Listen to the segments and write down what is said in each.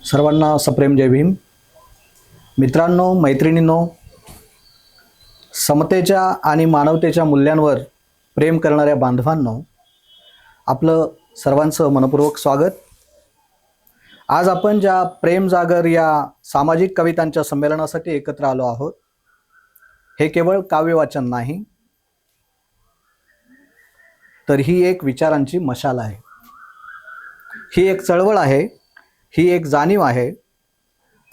सर्वांना सप्रेम जय भीम. मित्रांनो, मैत्रिणींनो, समतेच्या आणि मानवतेच्या मूल्यांवर प्रेम करणाऱ्या बांधवांनो, आपलं सर्वांचं मनपूर्वक स्वागत. आज आपण ज्या प्रेम जागर या सामाजिक कवितांच्या संमेलनासाठी एकत्र आलो आहोत, हे केवळ काव्यवाचन नाही, तर ही एक विचारांची मशाल आहे. ही एक चळवळ आहे, ही एक जाणीव आहे.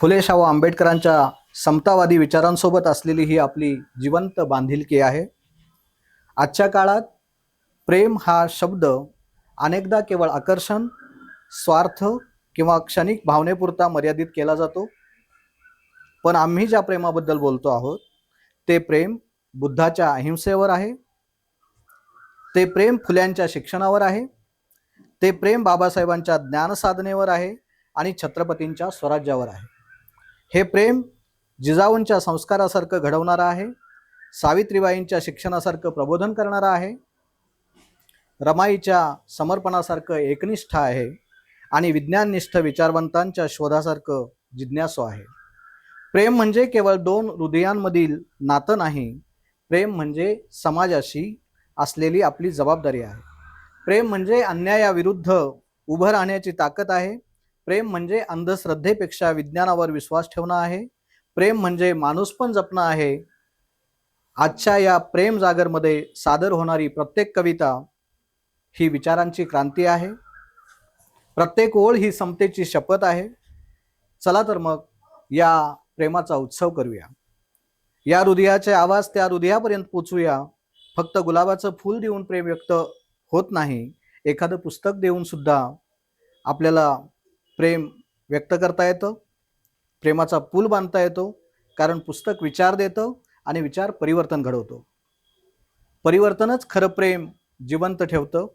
फुले शाहू आंबेडकरांच्या समतावादी विचारांसोबत असलेली ही आपली जिवंत बांधिलकी आहे. आजच्या काळात प्रेम हा शब्द अनेकदा केवळ आकर्षण, स्वार्थ किंवा क्षणिक भावनेपुरता मर्यादित केला जातो. पण आम्ही ज्या प्रेमाबद्दल बोलतो आहोत ते प्रेम बुद्धाच्या अहिंसेवर आहे, ते प्रेम फुल्यांच्या शिक्षणावर आहे, ते प्रेम बाबासाहेबांच्या ज्ञानसाधनेवर आहे आणि छत्रपतींच्या स्वराज्यावर आहे. हे प्रेम जिजाऊंच्या संस्कारासारखं घडवणारं आहे, सावित्रीबाईंच्या शिक्षणासारखं प्रबोधन करणारं आहे, रमाईच्या समर्पणासारखं एकनिष्ठ आहे आणि विज्ञाननिष्ठ विचारवंतांच्या शोधासारखं जिज्ञासू आहे. प्रेम म्हणजे केवळ दोन हृदयांमधील नातं नाही, प्रेम म्हणजे समाजाशी असलेली आपली जबाबदारी आहे. प्रेम म्हणजे अन्यायाविरुद्ध उभं राहण्याची ताकद आहे. प्रेम म्हणजे अंधश्रद्धेपेक्षा विज्ञानावर विश्वास ठेवणं आहे. प्रेम म्हणजे माणूसपण जपणं आहे. आजच्या या प्रेम जागरमध्ये सादर होणारी प्रत्येक कविता ही विचारांची क्रांती आहे. प्रत्येक ओळ ही समतेची शपथ आहे. चला तर मग या प्रेमाचा उत्सव करूया. या हृदयाचे आवाज त्या हृदयापर्यंत पोचूया. फक्त गुलाबाचं फूल देऊन प्रेम व्यक्त होत नाही, एखादं पुस्तक देऊन सुद्धा आपल्याला प्रेम व्यक्त करता येतं. प्रेमाचा पूल बांधता येतो, कारण पुस्तक विचार देतं आणि विचार परिवर्तन घडवतो. परिवर्तनच खरं प्रेम जिवंत ठेवतं.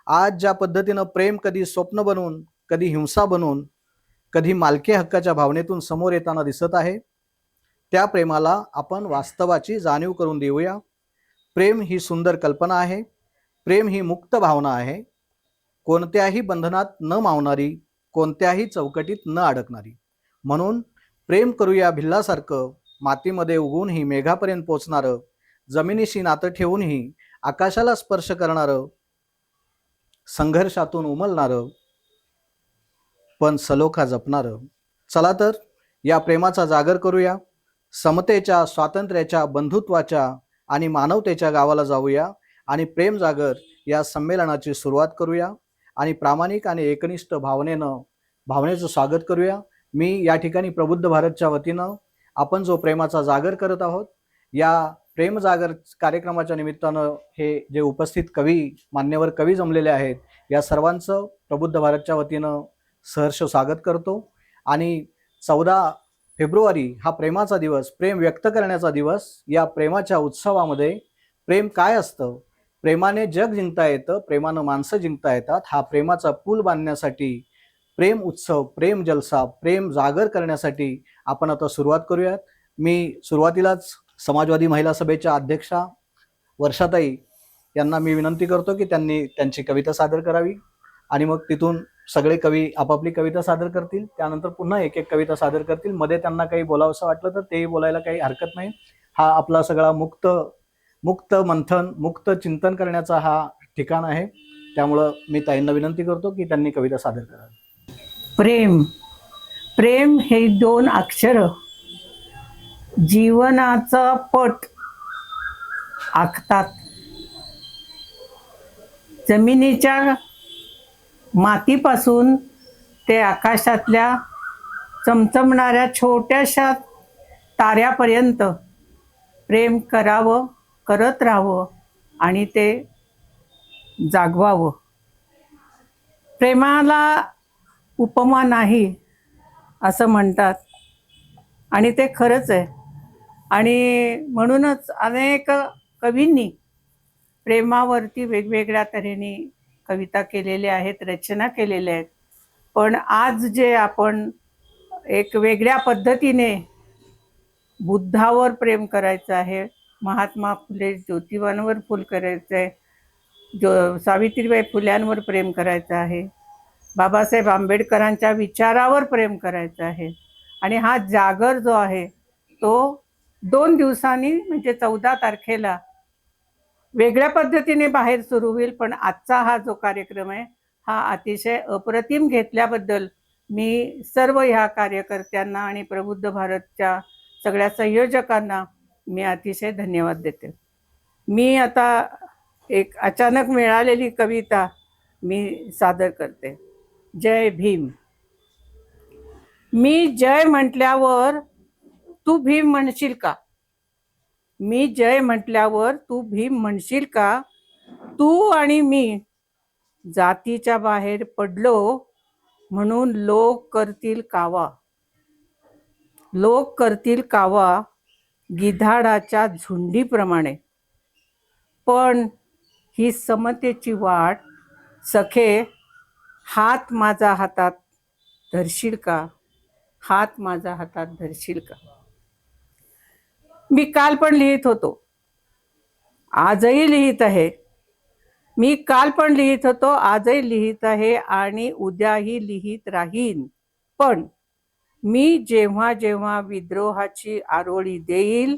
आज ज्या पद्धतीनं प्रेम कधी स्वप्न बनून, कधी हिंसा बनून, कधी मालकी हक्काच्या भावनेतून समोर येताना दिसत आहे, त्या प्रेमाला आपण वास्तवाची जाणीव करून देऊया. प्रेम ही सुंदर कल्पना आहे. प्रेम ही मुक्त भावना आहे, कोणत्याही बंधनात न मावणारी, कोणत्याही चौकटीत न अडकणारी. म्हणून प्रेम करूया भिल्लासारखं, मातीमध्ये उगवूनही मेघापर्यंत पोचणारं, जमिनीशी नातं ठेवूनही आकाशाला स्पर्श करणारं, संघर्षातून उमलणारं पण सलोखा जपणारं. चला तर या प्रेमाचा जागर करूया. समतेच्या, स्वातंत्र्याच्या, बंधुत्वाच्या आणि मानवतेच्या गावाला जाऊया आणि प्रेम जागर या संमेलनाची सुरुवात करूया आणि प्रामाणिक आणि एकनिष्ठ भावनेचं स्वागत करूया. मी या ठिकाणी प्रबुद्ध भारतच्या वतीनं आपण जो प्रेमाचा जागर करत आहोत, या प्रेम जागर कार्यक्रमाच्या निमित्तानं हे जे उपस्थित मान्यवर कवी जमलेले आहेत, या सर्वांचं प्रबुद्ध भारतच्या वतीनं सहर्ष स्वागत करतो. आणि 14 फेब्रुवारी हा प्रेमाचा दिवस, प्रेम व्यक्त करण्याचा दिवस. या प्रेमाच्या उत्सवामध्ये प्रेम काय असतं, प्रेमाने जग जिंकता येतं, प्रेमानं माणसं जिंकता येतात, हा प्रेमाचा पूल बांधण्यासाठी, प्रेम उत्सव, प्रेम जलसा, प्रेम जागर करण्यासाठी आपण आता सुरुवात करूयात. मी सुरुवातीलाच समाजवादी महिला सभेच्या अध्यक्षा वर्षाताई यांना मी विनंती करतो की त्यांनी त्यांची कविता सादर करावी आणि मग तिथून सगळे कवी आपापली कविता सादर करतील. त्यानंतर पुन्हा एक एक कविता सादर करतील. मध्ये त्यांना काही बोलावंसं वाटलं तर तेही बोलायला काही हरकत नाही. हा आपला सगळा मुक्त मंथन, मुक्त चिंतन करण्याचा हा ठिकाण आहे. त्यामुळं मी ताईंना विनंती करतो की त्यांनी कविता सादर करावी. प्रेम प्रेम हे दोन अक्षर जीवनाचा पट आखतात. जमिनीच्या मातीपासून ते आकाशातल्या चमचमणाऱ्या छोट्याशा ताऱ्यापर्यंत प्रेम करावं, करत राहावं आणि ते जागवावं. प्रेमाला उपमा नाही असं म्हणतात आणि ते खरंच आहे. आणि म्हणूनच अनेक कवींनी प्रेमावरती वेगवेगळ्या तऱ्हेने कविता केलेल्या आहेत, रचना केलेल्या आहेत. पण आज जे आपण एक वेगळ्या पद्धतीने बुद्धावर प्रेम करायचं आहे, महात्मा फुले ज्योतिबांवर फुल करायचं आहे, सावित्रीबाई फुल्यांवर प्रेम करायचं आहे, बाबासाहेब आंबेडकरांच्या विचारावर प्रेम करायचं आहे. आणि हा जागर जो आहे तो 2 दिवसांनी म्हणजे 14 तारखेला वेगळ्या पद्धतीने बाहेर सुरू होईल. पण आजचा हा जो कार्यक्रम आहे हा अतिशय अप्रतिम घेतल्याबद्दल मी सर्व ह्या कार्यकर्त्यांना आणि प्रबुद्ध भारतच्या सगळ्या संयोजकांना मी अतिशय धन्यवाद देते. मी आता एक अचानक मिळालेली कविता मी सादर करते. जय भीम. मी जय म्हटल्यावर तू भीम म्हणशील का? मी जय म्हटल्यावर तू भीम म्हणशील का? तू आणि मी जातीच्या बाहेर पडलो म्हणून लोक करतील कावा. लोक करतील कावा गिधाडाच्या झुंडीप्रमाणे. पण ही समतेची वाट सखे हात माझा हातात धरशील का? हात माझा हातात धरशील का? मी काल पण लिहित होतो, आजही लिहित आहे. मी काल पण लिहित होतो, आजही लिहित आहे आणि उद्याही लिहित राहीन. पण मी जेव्हा जेव्हा विद्रोहाची आरोळी देईल,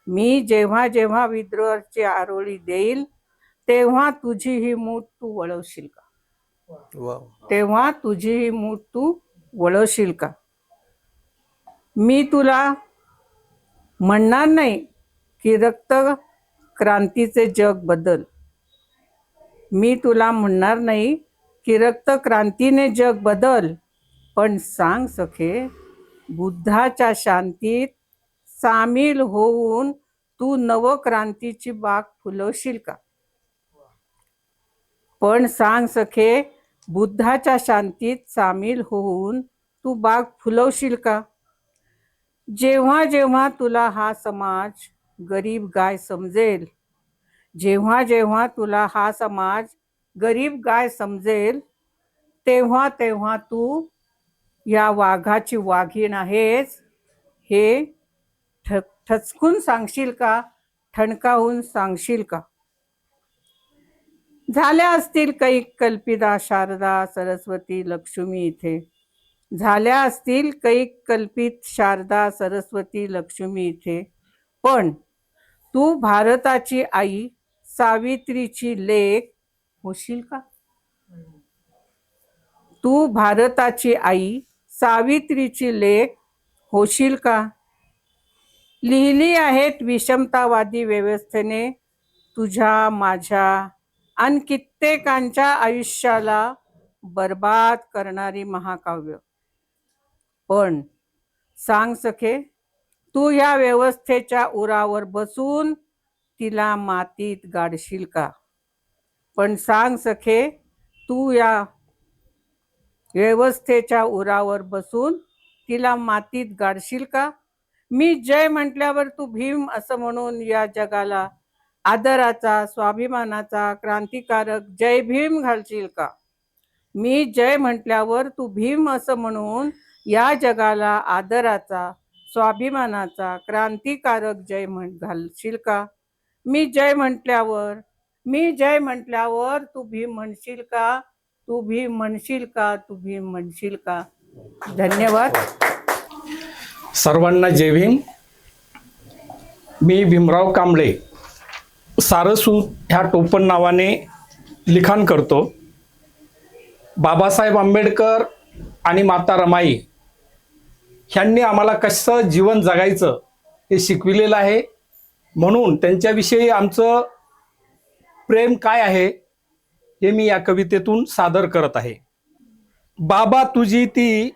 मी जेव्हा जेव्हा विद्रोहाची आरोळी देईल तेव्हा तुझी ही मूठ तू वळवशील का? तेव्हा तुझी ही मूठ तू वळवशील का? मी तुला म्हणणार नाही की रक्त क्रांतीचे जग बदल. मी तुला म्हणणार नाही की रक्त क्रांतीने जग बदल. पण सांग सखे बुद्धाच्या शांतीत सामील होऊन तू नवक्रांतीची बाग फुलवशील का? पण सांग सखे बुद्धाच्या शांतीत सामील होऊन तू बाग फुलवशील का? जेव्हा जेव्हा तुला हा समाज गरीब गाय समजेल, जेव्हा जेव्हा तुला हा समाज गरीब गाय समजेल तेव्हा तेव्हा तू या वाघाची वाघीण आहेस हे ठचकून सांगशील का? ठणकावून सांगशील का? झाल्या असतील कैक कल्पिता शारदा सरस्वती लक्ष्मी इथे. झाल्या असतील कैक कल्पित शारदा सरस्वती लक्ष्मी इथे. पण तू भारताची आई सावित्रीची लेक होशील का? तू भारताची आई सावित्रीची लेक होशील का? लिहिली आहेत विषमतावादी व्यवस्थेने तुझ्या माझ्या आणि कित्येकांच्या आयुष्याला बर्बाद करणारी महाकाव्य. पण सांग सखे तू या व्यवस्थेच्या उरावर बसून तिला मातीत गाडशील का? पण सांग सखे तू या व्यवस्थेच्या उरावर बसून तिला मातीत गाडशील का? मी जय म्हटल्यावर तू भीम असं म्हणून या जगाला आदराचा स्वाभिमानाचा क्रांतिकारक जय भीम घालशील का? मी जय म्हटल्यावर तू भीम असं म्हणून या जगाला आदराचा स्वाभिमानाचा क्रांतिकारक जय घालशील का? मी जय म्हटल्यावर तू भीम म्हणशील का? तू भीम म्हणशील का? तू भीम म्हणशील का? धन्यवाद. सर्वांना जय भीम. मी भीमराव कांबळे सारसूत ह्या टोपण नावाने लिखाण करतो. बाबासाहेब आंबेडकर आणि माता रमाई ह्यांनी आम्हाला कसं जीवन जगायचं हे शिकविलेलं आहे. म्हणून त्यांच्याविषयी आमचं प्रेम काय आहे हे मी या कवितेतून सादर करत आहे. बाबा तुझी ती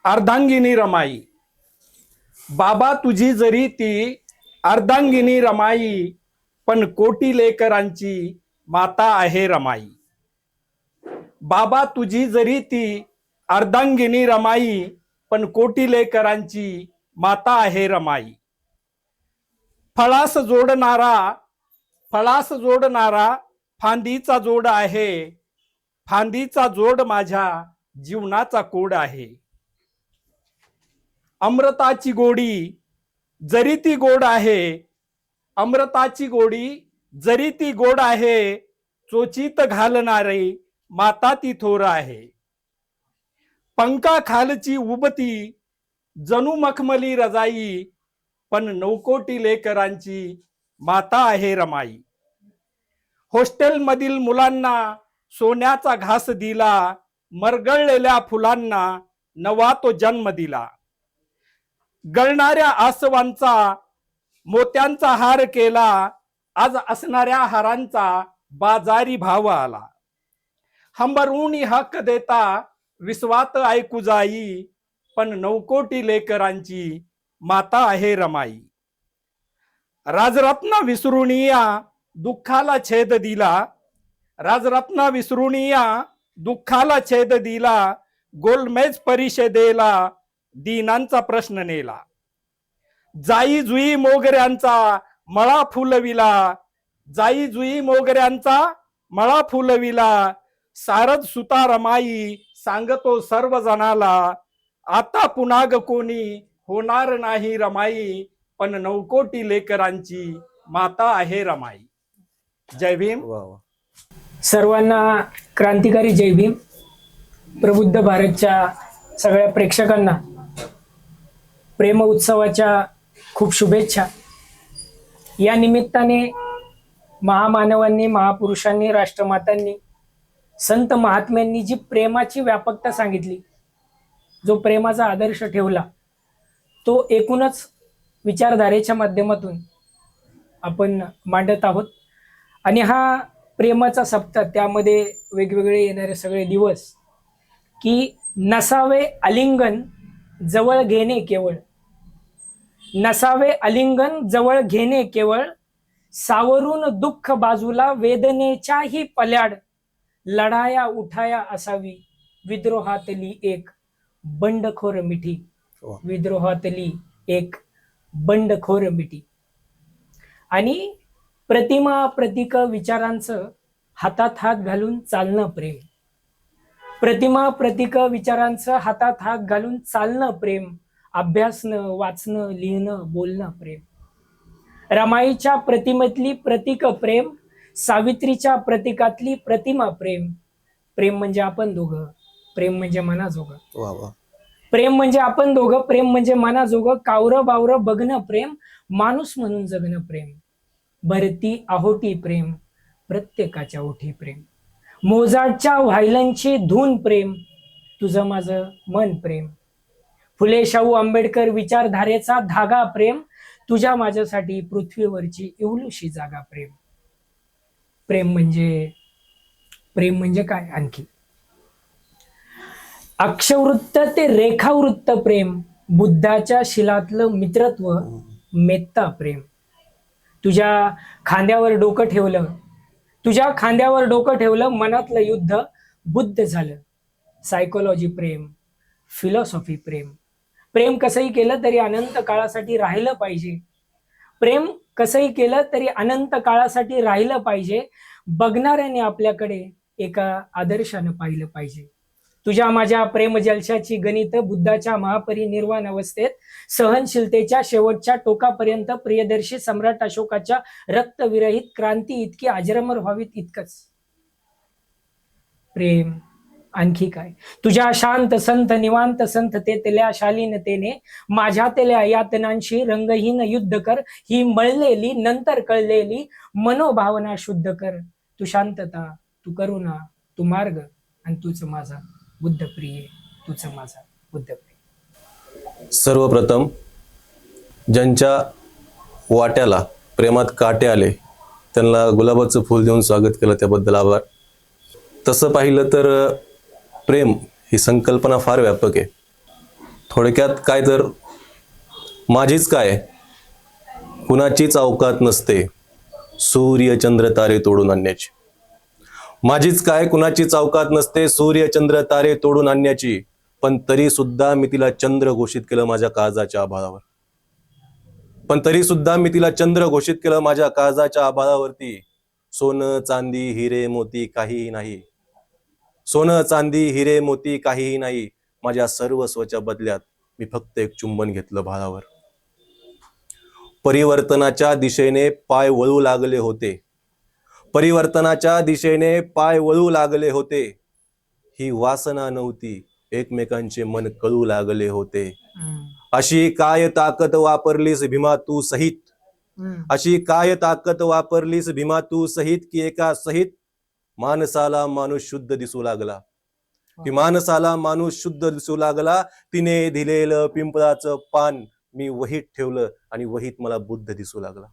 अर्धांगिनी रमाई, बाबा तुझी जरी ती अर्धांगिनी रमाई, पण कोटी लेकरांची माता आहे रमाई. बाबा तुझी जरी ती अर्धांगिनी रमाई, पण कोटी लेकरांची माता आहे रमाई. फळास जोडणारा फांदीचा जोड आहे, फांदीचा जोड माझ्या जीवनाचा कोड आहे. अमृताची गोडी जरी ती गोड आहे, अमृताची गोडी जरी ती गोड आहे, चोचीत घालणारे माता ती थोर आहे. पंखा खालची उबती जणू मखमली रजाई, पण 9 कोटी लेकरांची माता आहे रमाई. हॉस्टेल मधील मुलांना सोन्याचा घास दिला, मरगळलेल्या फुलांना नवा तो जन्म दिला. गळणाऱ्या आसवांचा मोत्यांचा हार केला, आज असणाऱ्या हारांचा बाजारी भाव आला. हंबरून हक देता विश्वात ऐकू जाई, पण 9 कोटी लेकरांची माता आहे रमाई. राजरत्न विसरुनिया दुःखाला छेद दिला, राजरत्न विसरुनिया दुःखाला छेद दिला, गोलमेज परिषदेला दीनांचा प्रश्न नेला. जाई जुई मोगऱ्यांचा मळा फुलविला, जाई जुई मोगऱ्यांचा मळा फुलविला, सारद सुता रमाई सांगतो सर्व जणाला, आता पुन्हा ग कोणी होणार नाही रमाई, पण 9 कोटी लेकरांची माता आहे रमाई. जय भीम. वा वा. सर्वांना क्रांतिकारी जय भीम. प्रबुद्ध भारतच्या सगळ्या प्रेक्षकांना प्रेम उत्सवाच्या खूप शुभेच्छा. या निमित्ताने महामानवांनी, महापुरुषांनी, राष्ट्रमातांनी, संत महात्म्यांनी जी प्रेमाची व्यापकता सांगितली, जो प्रेमाचा आदर्श ठेवला, तो एकूणच विचारधारेच्या माध्यमातून आपण मांडत आहोत. आणि हा प्रेमाचा सप्ताह, त्यामध्ये वेगवेगळे येणारे सगळे दिवस, की नसावे आलिंगन जवळ घेणे केवळ, नसावे आलिंगन जवळ घेणे केवळ, सावरून दुःख बाजूला वेदनेच्याही पल्याड, लढाया उठाया असावी विद्रोहातली एक बंडखोर मिठी, विद्रोहातली एक बंडखोर मिठी. आणि प्रतिमा प्रतीक विचारांचं हातात हात घालून चालणं प्रेम, प्रतिमा प्रतीक विचारांचं हातात हात घालून चालणं प्रेम, अभ्यासणं, वाचणं, लिहिणं, बोलणं प्रेम. रमाईच्या प्रतिमेतली प्रतीक प्रेम, सावित्रीच्या प्रतीकातली प्रतिमा प्रेम. प्रेम म्हणजे आपण दोघं, प्रेम म्हणजे मनाजोगं. वा वा. प्रेम म्हणजे आपण दोघं, प्रेम म्हणजे मनाजोगं, कावरं बावरं बघणं प्रेम, माणूस म्हणून जगणं प्रेम. भरती आहोटी प्रेम, प्रत्येकाच्या ओठी प्रेम. मोजाटच्या व्हायलनची धून प्रेम, तुझं माझं मन प्रेम. फुले शाहू आंबेडकर विचारधारेचा धागा प्रेम, तुझ्या माझ्यासाठी पृथ्वीवरची इवलुशी जागा प्रेम. प्रेम म्हणजे काय आणखी? अक्षवृत्त ते रेखावृत्त प्रेम, बुद्धाच्या शिलातलं मित्रत्व, मेत्ता प्रेम. तुझ्या खांद्यावर डोकं ठेवलं, तुझ्या खांद्यावर डोकं ठेवलं, मनातलं युद्ध बुद्ध झालं. सायकोलॉजी प्रेम, फिलॉसॉफी प्रेम. प्रेम कसंही केलं तरी अनंत काळासाठी राहिलं पाहिजे. प्रेम कसंही केलं तरी अनंत काळासाठी राहिलं पाहिजे. बघणाऱ्याने आपल्याकडे एका आदर्शानं पाहिलं पाहिजे. तुझ्या माझ्या प्रेम जलशाची गणित बुद्धाच्या महापरिनिर्वाण अवस्थेत, सहनशीलतेच्या शेवटच्या टोकापर्यंत प्रियदर्शी सम्राट अशोकाच्या रक्तविरहित क्रांती इतकी अजरामर व्हावीत इतकंच प्रेम. आणखी काय? तुझ्या शांत संत निवांत संततेतल्या शालीनतेने माझ्यातल्या यातनांशी रंगहीन युद्ध कर. ही मळलेली नंतर कळलेली मनोभावना शुद्ध कर. तू शांतता, तू करुणा, तू मार्ग, आणि तूच माझा बुद्ध प्रिय, तूच माझा बुद्ध प्रिय. सर्वप्रथम ज्यांच्या वाट्याला प्रेमात काटे आले त्यांना गुलाबाचं फूल देऊन स्वागत केलं, त्याबद्दल आभार. तसं पाहिलं तर प्रेम ही संकल्पना फार व्यापक आहे. थोडक्यात काय तर माझीच काय कुणाचीच अवकात नसते सूर्य चंद्र तारे तोडून आणण्याची. माझीच काय कुणाचीच अवकात नसते सूर्य चंद्र तारे तोडून आणण्याची, पण तरी सुद्धा मी तिला चंद्र घोषित केलं माझ्या काळजाच्या आभाळावर. पण तरी सुद्धा मी तिला चंद्र घोषित केलं माझ्या काळजाच्या आभाळावरती. सोनं चांदी हिरे मोती काहीही नाही, सोनं चांदी हिरे मोती काहीही नाही, माझ्या सर्वस्वच्या बदल्यात मी फक्त एक चुंबन घेतलं भाळावर. परिवर्तनाच्या दिशेने पाय वळू लागले होते, परिवर्तनाच्या दिशेने पाय वळू लागले होते. ही वासना नव्हती, एकमेकांचे मन कळू लागले होते. अशी काय ताकद वापरलीस भीमा तू सहित, अशी काय ताकद वापरलीस भीमा तू सहित, की एका सहित माणसाला माणूस शुद्ध दिसू लागला, की माणसाला माणूस शुद्ध दिसू लागला. तिने दिलेलं पिंपळाचं पान मी वहीत ठेवलं आणि वहीत मला बुद्ध दिसू लागला.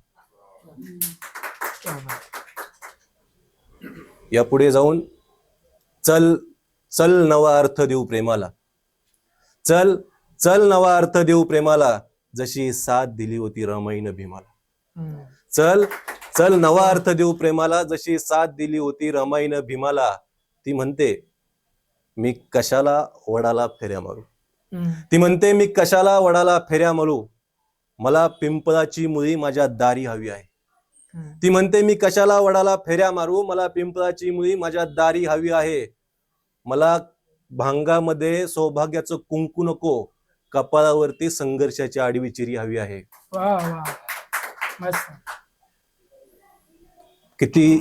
या पुढे जाऊन चल चल नवा अर्थ देऊ प्रेमाला, चल चल नवा अर्थ देऊ प्रेमाला, जशी साथ दिली होती रमाईनं भीमाला. चल चल नवा अर्थ देऊ प्रेमाला, जशी साथ दिली होती रमाईनं भीमाला. ती म्हणते मी कशाला वडाला फेऱ्या मारू, ती म्हणते मी कशाला वडाला फेऱ्या मारू, मला पिंपळाची मुळी माझ्या दारी हवी आहे. ती म्हणते मी कशाला वडाला फेऱ्या मारू, मला पिंपळाची मुळी माझ्या दारी हवी आहे. मला भांगामध्ये सौभाग्याचं कुंकू नको, कपाळावरती संघर्षाची आडवी चिरी हवी आहे. वा वा, मस्त. किती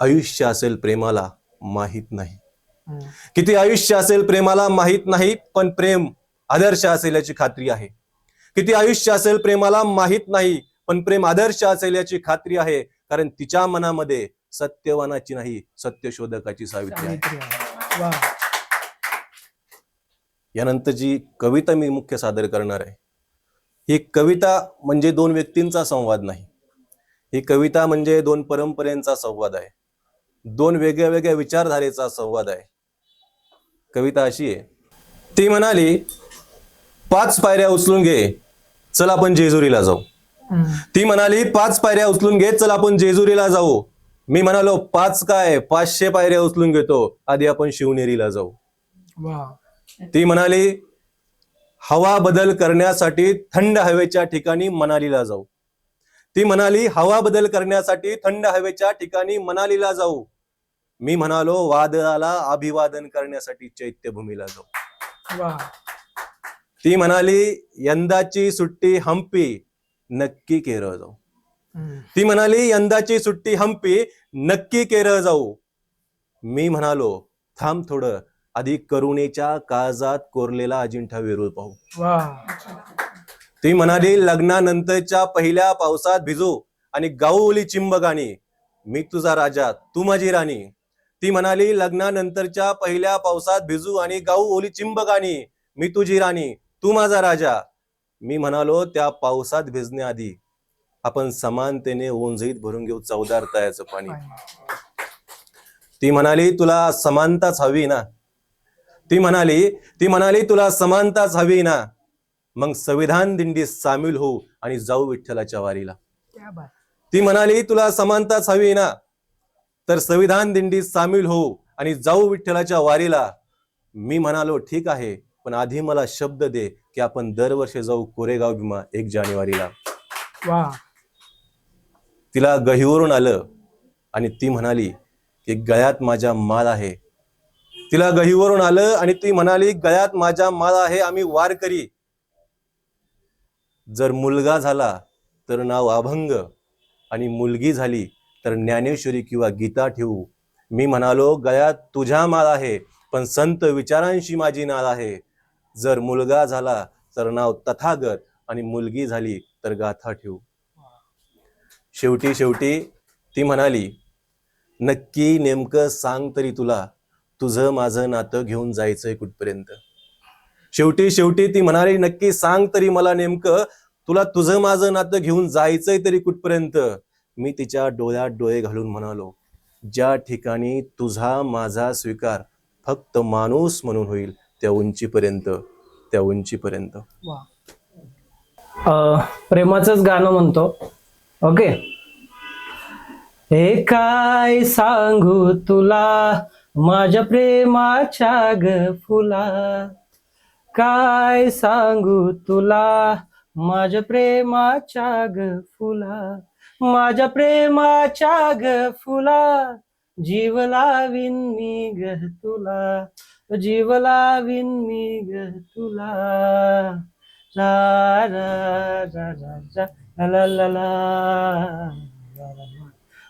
आयुष्य असेल प्रेमाला माहित नाही, किती आयुष्य असेल प्रेमाला माहित नाही, पण प्रेम आदर्श असेल याची खात्री आहे. किती आयुष्य असेल प्रेमाला माहित नाही, पण प्रेम आदर्श असेल याची खात्री आहे. कारण तिच्या मनामध्ये सत्यवानाची नाही, सत्यशोधकाची सावित्री आहे. वा. यानंतरची कविता मी मुख्य सादर करणार आहे. ही कविता म्हणजे दोन व्यक्तींचा संवाद नाही, ही कविता म्हणजे दोन परंपरेचा संवाद आहे, दोन वेगळ्या वेगळ्या विचारधारेचा संवाद आहे. कविता अशी आहे. ती म्हणाली 5 पायऱ्या उचलून घे, चल आपण जेजुरीला जाऊ. ती म्हणाली 5 पायऱ्या उचलून घे, चल आपण जेजुरीला जाऊ. मी म्हणालो 5 काय 500 पायऱ्या उचलून घेतो, आधी आपण शिवनेरीला जाऊ. वा. ती म्हणाली हवा बदल करण्यासाठी थंड हवेच्या ठिकाणी मनालीला जाऊ. ती म्हणाली हवा बदल करण्यासाठी थंड हवेच्या ठिकाणी मनालीला जाऊ. मी म्हणालो वादळाला अभिवादन करण्यासाठी चैत्यभूमीला जाऊ. वा. ती म्हणाली यंदाची सुट्टी हम्पी, नक्की केरळ जाऊ. ती म्हणाली यंदाची सुट्टी हम्पी, नक्की केरळ जाऊ. मी म्हणालो थांब थोडं, आधी करुणेच्या काळजात कोरलेला अजिंठा वेरूळ पाहू. वा. ती म्हणाली लग्नानंतरच्या पहिल्या पावसात भिजू आणि गाऊ ओली चिंब गाणी, मी तुझा राजा तू माझी राणी. ती म्हणाली लग्नानंतरच्या पहिल्या पावसात भिजू आणि गाऊ ओली चिंब गाणी, मी तुझी राणी तू माझा राजा. मी म्हणालो त्या पावसात भिजण्याआधी आपण समानतेने ओंजळीत भरून घेऊ 14 तळ्याचं पाणी. ती म्हणाली तुला समानताच हवी ना, ती म्हणाली तुला समानताच हवी ना, मग संविधान दिंडीत सामील होऊ आणि जाऊ विठ्ठलाच्या वारीला. ती म्हणाली तुला समानताच हवी ना, तर संविधान दिंडीत सामील होऊ आणि जाऊ विठ्ठलाच्या वारीला. मी म्हणालो ठीक आहे, पण आधी मला शब्द दे की आपण दरवर्षी जाऊ कोरेगाव भीमा 1 जानेवारीला. वा. तिला गहीवरून आलं आणि ती म्हणाली की गळ्यात माझ्या माळ आहे. तिला गहीवरून आलं आणि ती म्हणाली गळ्यात माझ्या माळ आहे, आम्ही वारकरी. जर मुलगा झाला तर नाव अभंग आणि मुलगी झाली तर ज्ञानेश्वरी किंवा गीता ठेवू. मी म्हणालो गळ्यात तुझ्या माळ आहे, पण संत विचारांशी माझी नाळ आहे. जर मुलगा झाला तर नाव तथागत आणि मुलगी झाली तर गाथा ठेवू. शेवटी शेवटी ती म्हणाली नक्की नेमकं सांग तरी तुला, तुझं माझं नातं घेऊन जायचंय कुठपर्यंत. शेवटी शेवटी ती म्हणाली नक्की सांग तरी मला नेमकं, तुला तुझं माझं नातं घेऊन जायचंय तरी कुठपर्यंत. मी तिच्या डोळ्यात डोळे घालून म्हणालो ज्या ठिकाणी तुझा माझा स्वीकार फक्त माणूस म्हणून होईल त्या उंचीपर्यंत, त्या उंचीपर्यंत. प्रेमाचंच गाणं म्हणतो. ओके. हे काय सांगू तुला माझ्या प्रेमाच्या ग फुला, काय सांगू तुला माझ्या प्रेमाच्या ग फुला, माझ्या प्रेमाच्या ग फुला, जीव लावीन मी ग तुला, जीव लावीन मी ग तुला. ला ला ला ला ला ला ला.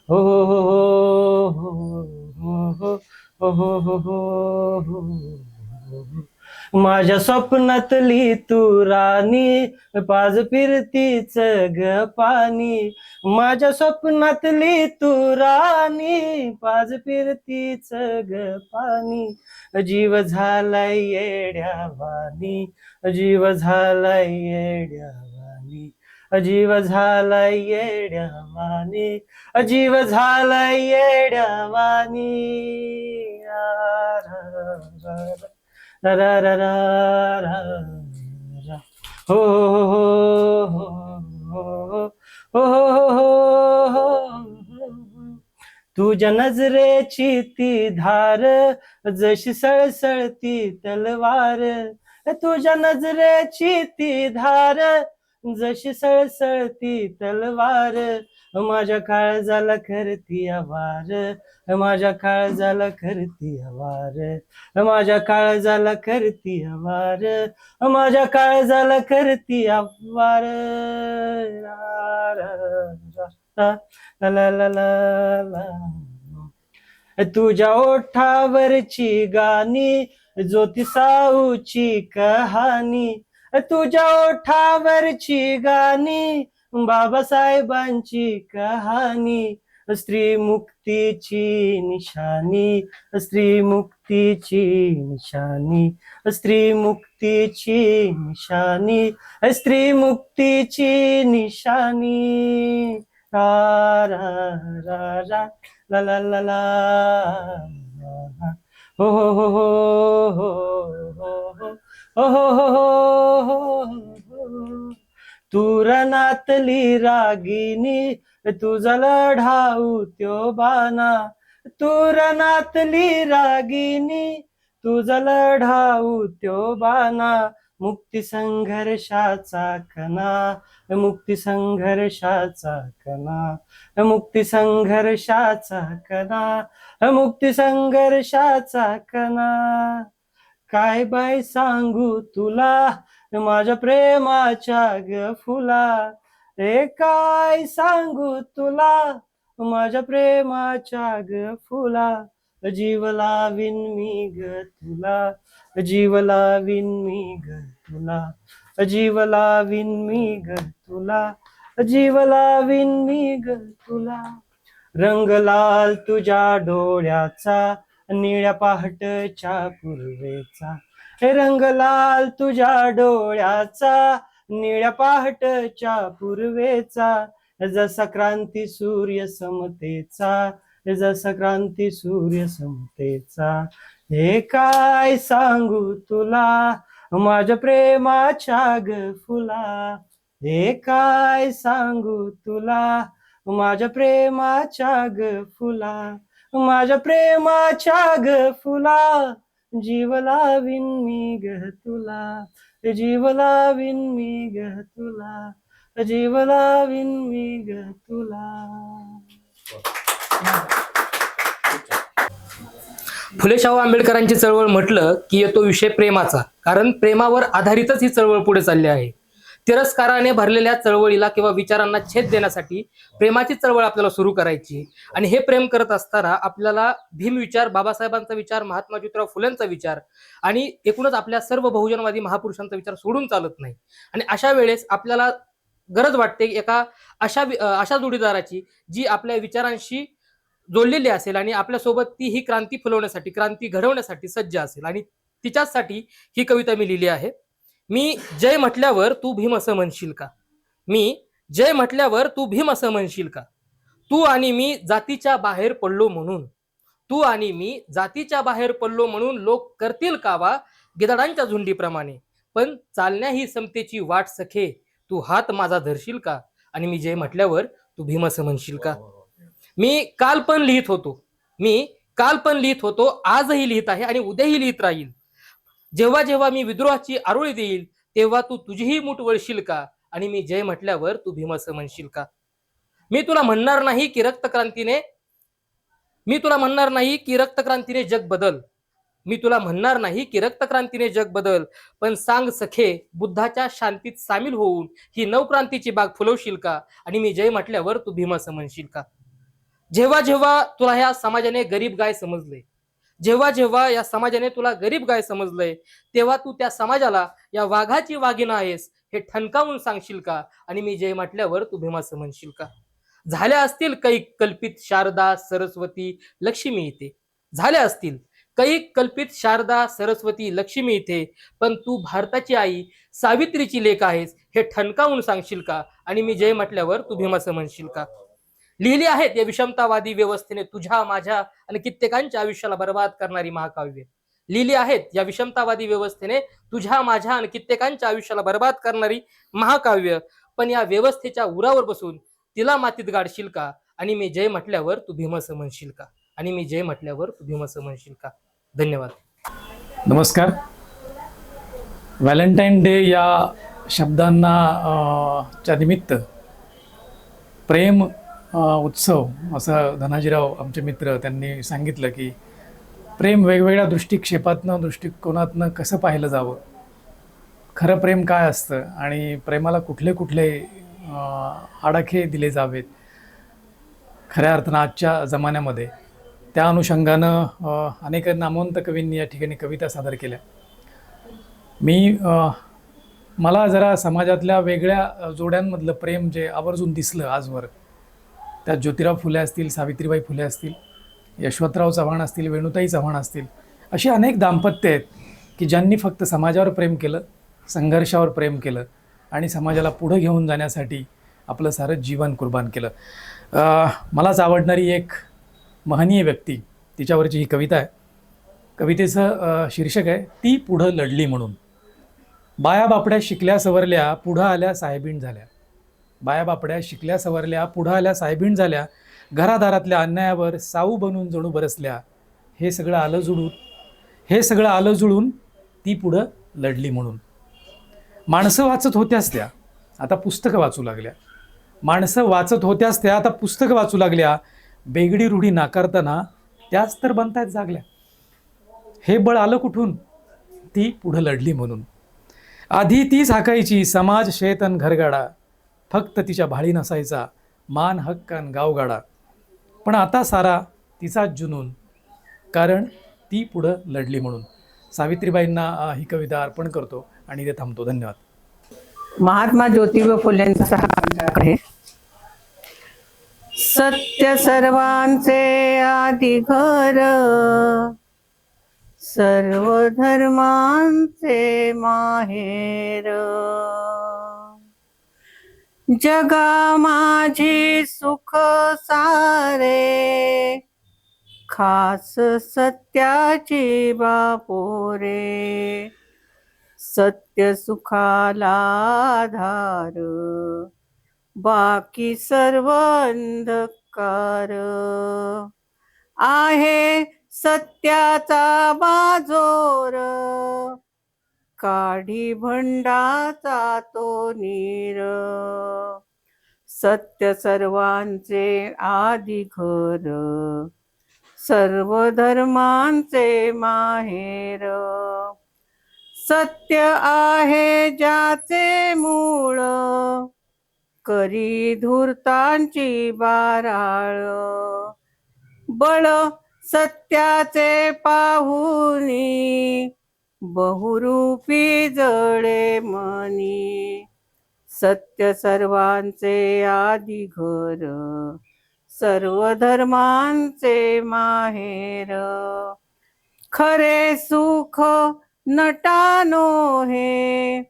हो हो हो हो हो हो हो हो हो हो. माझ्या स्वप्नातली तू राणी पाज फिरतीच ग पाणी. माझ्या स्वप्नातली तू राणी पाज फिरतीच ग पाणी. जीव झालाय येड्यावानी, जीव झालाय येड्यावानी, जीव झालाय येड्यावानी, जीव झालाय येड्यावानी. रा रा रा रा रा रा. हो हो हो हो हो हो. तुझ्या नजरेची ती धार जशी सळसळती तलवार. तुझ्या नजरेची ती धार जशी सळसळती तलवार. माझ्या काळजाला करती आवार, माझ्या काळजाला करती आवार, माझ्या काळजाला करती आवार, माझ्या काळजाला करती आवार. रा रा रा ला ला ला ला ला. तुझ्या ओठावरची गाणी ज्योती साऊची कहाणी. तुझ्या ओठावरची गाणी बाबासाहेबांची कहाणी. स्त्री मुक्तीची निशाणी, स्त्री मुक्तीची निशाणी, स्त्री मुक्तीची निशाणी, स्त्री मुक्तीची निशाणी. रा रा रा रा ला ला ला ला. हो हो हो हो हो हो हो हो हो. तू रनातली रागिनी तुझा लढाऊ त्यो बाणा. तू रनातली रागिनी तुझा लढाऊ त्यो बाणा. मुक्ती संघर्षाचा कणा, मुक्ती संघर्षाचा कणा, मुक्ती संघर्षाचा कणा, मुक्ती संघर्षाचा कणा. काय बाई सांगू तुला माझ्या प्रेमाच्या ग फुला. रे काय सांगू तुला माझ्या प्रेमाच्या ग फुला. जीव लावीन मी ग तुला, जीव लावीन मी ग तुला, जीव लावीन मी ग तुला, जीव लावीन मी ग तुला. रंग लाल तुझ्या डोळ्याचा निळ्या पहाटच्या पूर्वेचा. हे रंग लाल तुझ्या डोळ्याचा निळ्या पहाटच्या पूर्वेचा. जसा क्रांती सूर्य समतेचा, जसा क्रांती सूर्य समतेचा. हे काय सांगू तुला माझ्या प्रेमाच्या ग फुला. हे काय सांगू तुला माझ्या प्रेमाच्या ग फुला, माझ्या प्रेमाच्या ग फुला. जीव लावीन मी ग तुला, जीव लावीन मी ग तुला, जीव लावीन मी ग तुला. फुले शाहू आंबेडकरांची चळवळ म्हटलं की येतो विषय प्रेमाचा, कारण प्रेमावर आधारितच ही चळवळ पुढे चालली आहे. तिरस्काराने भरलेल्या चळवळीला किंवा विचारांना छेद देण्यासाठी प्रेमाची चळवळ आपल्याला सुरू करायची. आणि हे प्रेम करत असताना आपल्याला भीम विचार, बाबासाहेबांचा विचार, महात्मा ज्योतिराव फुलेंचा विचार आणि एकूणच आपल्या सर्व बहुजनवादी महापुरुषांचा विचार सोडून चालत नाही. आणि अशा वेळेस आपल्याला गरज वाटते एका अशा जोडीदाराची जी आपल्या विचारांशी जोडलेली असेल आणि आपल्यासोबत ती ही क्रांती फुलवण्यासाठी, क्रांती घडवण्यासाठी सज्ज असेल. आणि तिच्यासाठी ही कविता मी लिहिली आहे. मी जय म्हटल्यावर तू भीम असं म्हणशील का. मी जय म्हटल्यावर तू भीम असं म्हणशील का. तू आणि मी जातीच्या बाहेर पडलो म्हणून, तू आणि मी जातीच्या बाहेर पडलो म्हणून लोक करतील कावा गिधाडांच्या झुंडीप्रमाणे. पण चालण्या ही समतेची वाट सखे, तू हात माझा धरशील का. आणि मी जय म्हटल्यावर तू भीम असं म्हणशील का. मी काल पण लिहित होतो, मी काल पण लिहित होतो, आजही लिहित आहे आणि उद्याही लिहित राहील. जेव्हा जेव्हा मी विद्रोहाची आरोळी देईल तेव्हा तू तुझीही मूठ वळशील का. आणि मी जय म्हटल्यावर तू भीम असं म्हणशील का. मी तुला म्हणणार नाही की रक्तक्रांतीने, मी तुला म्हणणार नाही की रक्तक्रांतीने जग बदल, मी तुला म्हणणार नाही की रक्तक्रांतीने जग बदल. पण सांग सखे बुद्धाच्या शांतीत सामील होऊन ही नवक्रांतीची बाग फुलवशील का. आणि मी जय म्हटल्यावर तू भीम असं म्हणशील का. जेव्हा जेव्हा तुला ह्या समाजाने गरीब गाय समजले, जेव्हा जेव्हा या समाजाने तुला गरीब गाय समजलंय, तेव्हा तू त्या समाजाला या वाघाची वाघीण आहेस हे ठणकावून सांगशील का? आणि मी जय म्हटल्यावर तू भीमाचं म्हणशील का? झाल्या असतील कैक कल्पित शारदा सरस्वती लक्ष्मी इथे, झाल्या असतील कैक कल्पित शारदा सरस्वती लक्ष्मी इथे, पण तू भारताची आई सावित्रीची लेक आहेस हे ठणकावून सांगशील का? आणि मी जय म्हटल्यावर तू भीमाचं म्हणशील का? लिहिली आहेत या विषमतावादी व्यवस्थेने तुझ्या माझ्या आणि कित्येकांच्या आयुष्याला बर्बाद करणारी महाकाव्य. लिहिली आहेत या विषमतावादी व्यवस्थेने तुझ्या माझ्या आणि कित्येकांच्या आयुष्याला बर्बाद करणारी महाकाव्य. पण या व्यवस्थेच्या उरावर बसून तिला मातीत गाडशील का? आणि मी जय म्हटल्यावर तू भीमसं म्हणशील का? आणि मी जय म्हटल्यावर तू भीमसं म्हणशील का? धन्यवाद. नमस्कार. व्हॅलेंटाईन डे या शब्दांना च्या निमित्त प्रेम उत्सव असं धनाजीराव आमचे मित्र त्यांनी सांगितलं की प्रेम वेगवेगळ्या दृष्टिकोनातनं कसं पाहिलं जावं, खरं प्रेम काय असतं आणि प्रेमाला कुठले कुठले आडाखे दिले जावेत खऱ्या अर्थानं आजच्या जमान्यामध्ये. त्या अनुषंगानं अनेक नामवंत कवींनी या ठिकाणी कविता सादर केल्या. मला जरा समाजातल्या वेगळ्या जोड्यांमधलं प्रेम जे आवर्जून दिसलं आजवर, त्यात ज्योतिराव फुले असतील, सावित्रीबाई फुले असतील, यशवंतराव चव्हाण असतील, वेणुताई चव्हाण असतील, अशी अनेक दाम्पत्य आहेत की ज्यांनी फक्त समाजावर प्रेम केलं, संघर्षावर प्रेम केलं आणि समाजाला पुढं घेऊन जाण्यासाठी आपलं सारं जीवन कुर्बान केलं. मलाच आवडणारी एक महनीय व्यक्ती, तिच्यावरची ही कविता आहे. कवितेचं शीर्षक आहे ती पुढं लढली म्हणून. बाया बापड्या शिकल्या सवरल्या पुढं आल्या साहेबीण झाल्या. बाया बापड्या शिकल्या सवरल्या पुढं आल्या साहेबीण झाल्या. घरादारातल्या अन्यायावर साऊ बनून जणू बरसल्या. हे सगळं आलं जुळून ती पुढं लढली म्हणून. माणसं वाचत होत्याच त्या, आता पुस्तकं वाचू लागल्या. माणसं वाचत होत्याच त्या, आता पुस्तकं वाचू लागल्या. बेगडी रूढी नाकारताना त्याच तर बनतायत जागल्या. हे बळ आलं कुठून? ती पुढं लढली म्हणून. आधी तीच हाकायची समाज शेतन घरगाडा. फक्त तिच्या भाळी नसायचा मान हक्क अन गावगाडा. पण आता सारा तिचाच जुनून, कारण ती पुढं लढली म्हणून. सावित्रीबाईंना ही कविता अर्पण करतो आणि इथे थांबतो. धन्यवाद. महात्मा ज्योतिबा फुलेंचा हा राग आहे. सत्य सर्वांचे आदी घर, सर्व धर्मांचे माहेर. जगा माझी सुख सारे, खास सत्याची बापोरे. सत्य सुखाला आधार, बाकी सर्व अंधकार. आहे सत्याचा बाजोर, काढी भंडाचा तो नीर. सत्य सर्वांचे आदी घर, सर्व धर्मांचे माहेर. सत्य आहे ज्याचे मूळ, करी धूर्तांची बाराळ. बळ सत्याचे पाहुनी, बहुरूपी जळे मनी. सत्य सर्वांचे आदी घर, सर्व धर्मांचे माहेर. खरे सुख नटानो हे,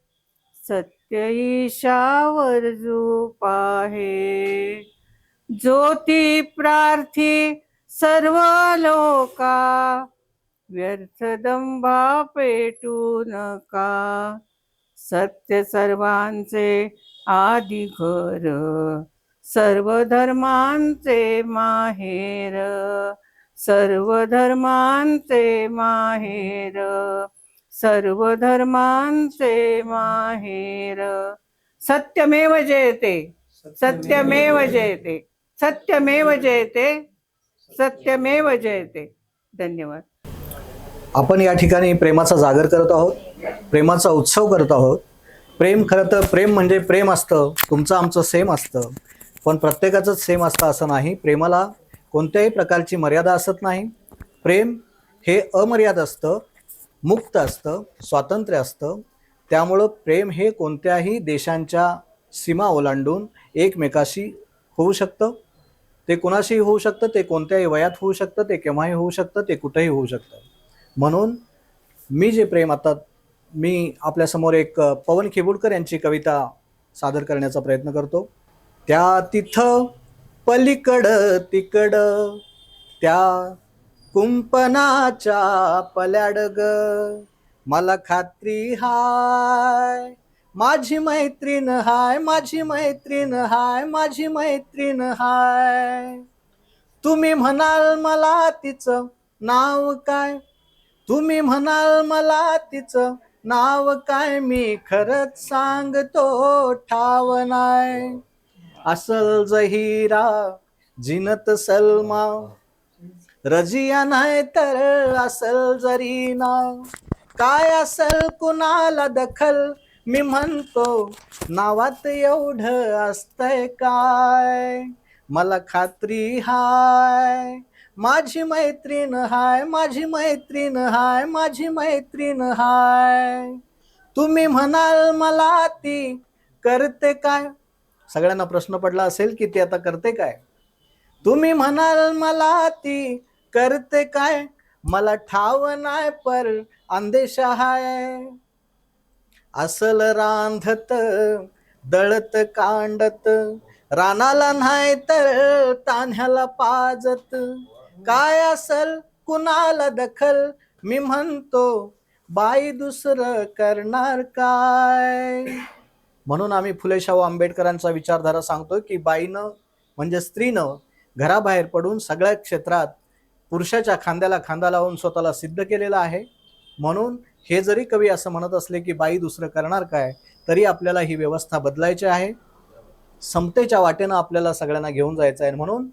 सत्य ईशावर रूप आहे. ज्योती प्रार्थी सर्व लोका, व्यर्थ दंभा पेटू नका. सत्य सर्वांचे आदी घर, सर्व धर्मांचे माहेर. सर्व धर्मांचे माहेर, सर्व धर्मांचे माहेर. सत्यमेव जयते, सत्यमेव जयते, सत्यमेव जयते, सत्यमेव जयते. धन्यवाद. आपण या ठिकाणी प्रेमाचा जागर करत आहोत, प्रेमाचा उत्सव करत आहोत. प्रेम खरं तर प्रेम म्हणजे प्रेम असतं, तुमचं आमचं सेम असतं, पण प्रत्येकाचंच सेम असतं असं नाही. प्रेमाला कोणत्याही प्रकारची मर्यादा असत नाही. प्रेम हे अमर्याद असतं, मुक्त असतं, स्वातंत्र्य असतं. त्यामुळं प्रेम हे कोणत्याही देशांच्या सीमा ओलांडून एकमेकाशी होऊ शकतं. ते कुणाशीही होऊ शकतं, ते कोणत्याही वयात होऊ शकतं, ते केव्हाही होऊ शकतं, ते कुठेही होऊ शकतं. म्हणून मी जे प्रेम आता मी आपल्यासमोर एक पवन खेबुडकर यांची कविता सादर करण्याचा प्रयत्न करतो. त्या तिथं पलीकडं तिकडं त्या कुंपणाच्या पल्याडग मला खात्री हाय माझी मैत्रीण हाय, माझी मैत्रीण हाय, माझी मैत्रीण हाय. तुम्ही म्हणाल मला तिचं नाव काय, तुम्ही म्हणाल मला तिचं नाव काय, मी खरंच सांगतो ठाव नाय. असल जहीरा जिनत सलमा रजिया नाही तर असल जरीना. काय असल कुणाला दखल, मी म्हणतो नावात एवढं असतंय काय. मला खात्री हाय माझी मैत्रीण हाय, माझी मैत्रीण हाय, माझी मैत्रीण हाय. तुम्ही म्हणाल मला ती करते काय, सगळ्यांना प्रश्न पडला असेल की ती आता करते काय. तुम्ही म्हणाल मला ती करते काय, मला ठाव नाय पर अंदेशा हाय. असल रांधत दळत कांडत रानाला नाही तर तान्ह्याला पाजत. काय असल कुणाला दखल, मी म्हणतो बाई दुसरं करणार काय. म्हणून आम्ही फुले शाहू आंबेडकरांचा विचारधारा सांगतो की बाईनं म्हणजे स्त्रीनं घराबाहेर पडून सगळ्या क्षेत्रात पुरुषाच्या खांद्याला खांदा लावून स्वतःला सिद्ध केलेलं आहे. म्हणून हे जरी कवी असं म्हणत असले की बाई दुसरं करणार काय, तरी आपल्याला ही व्यवस्था बदलायची आहे. समतेच्या वाटेनं आपल्याला सगळ्यांना घेऊन जायचं आहे. म्हणून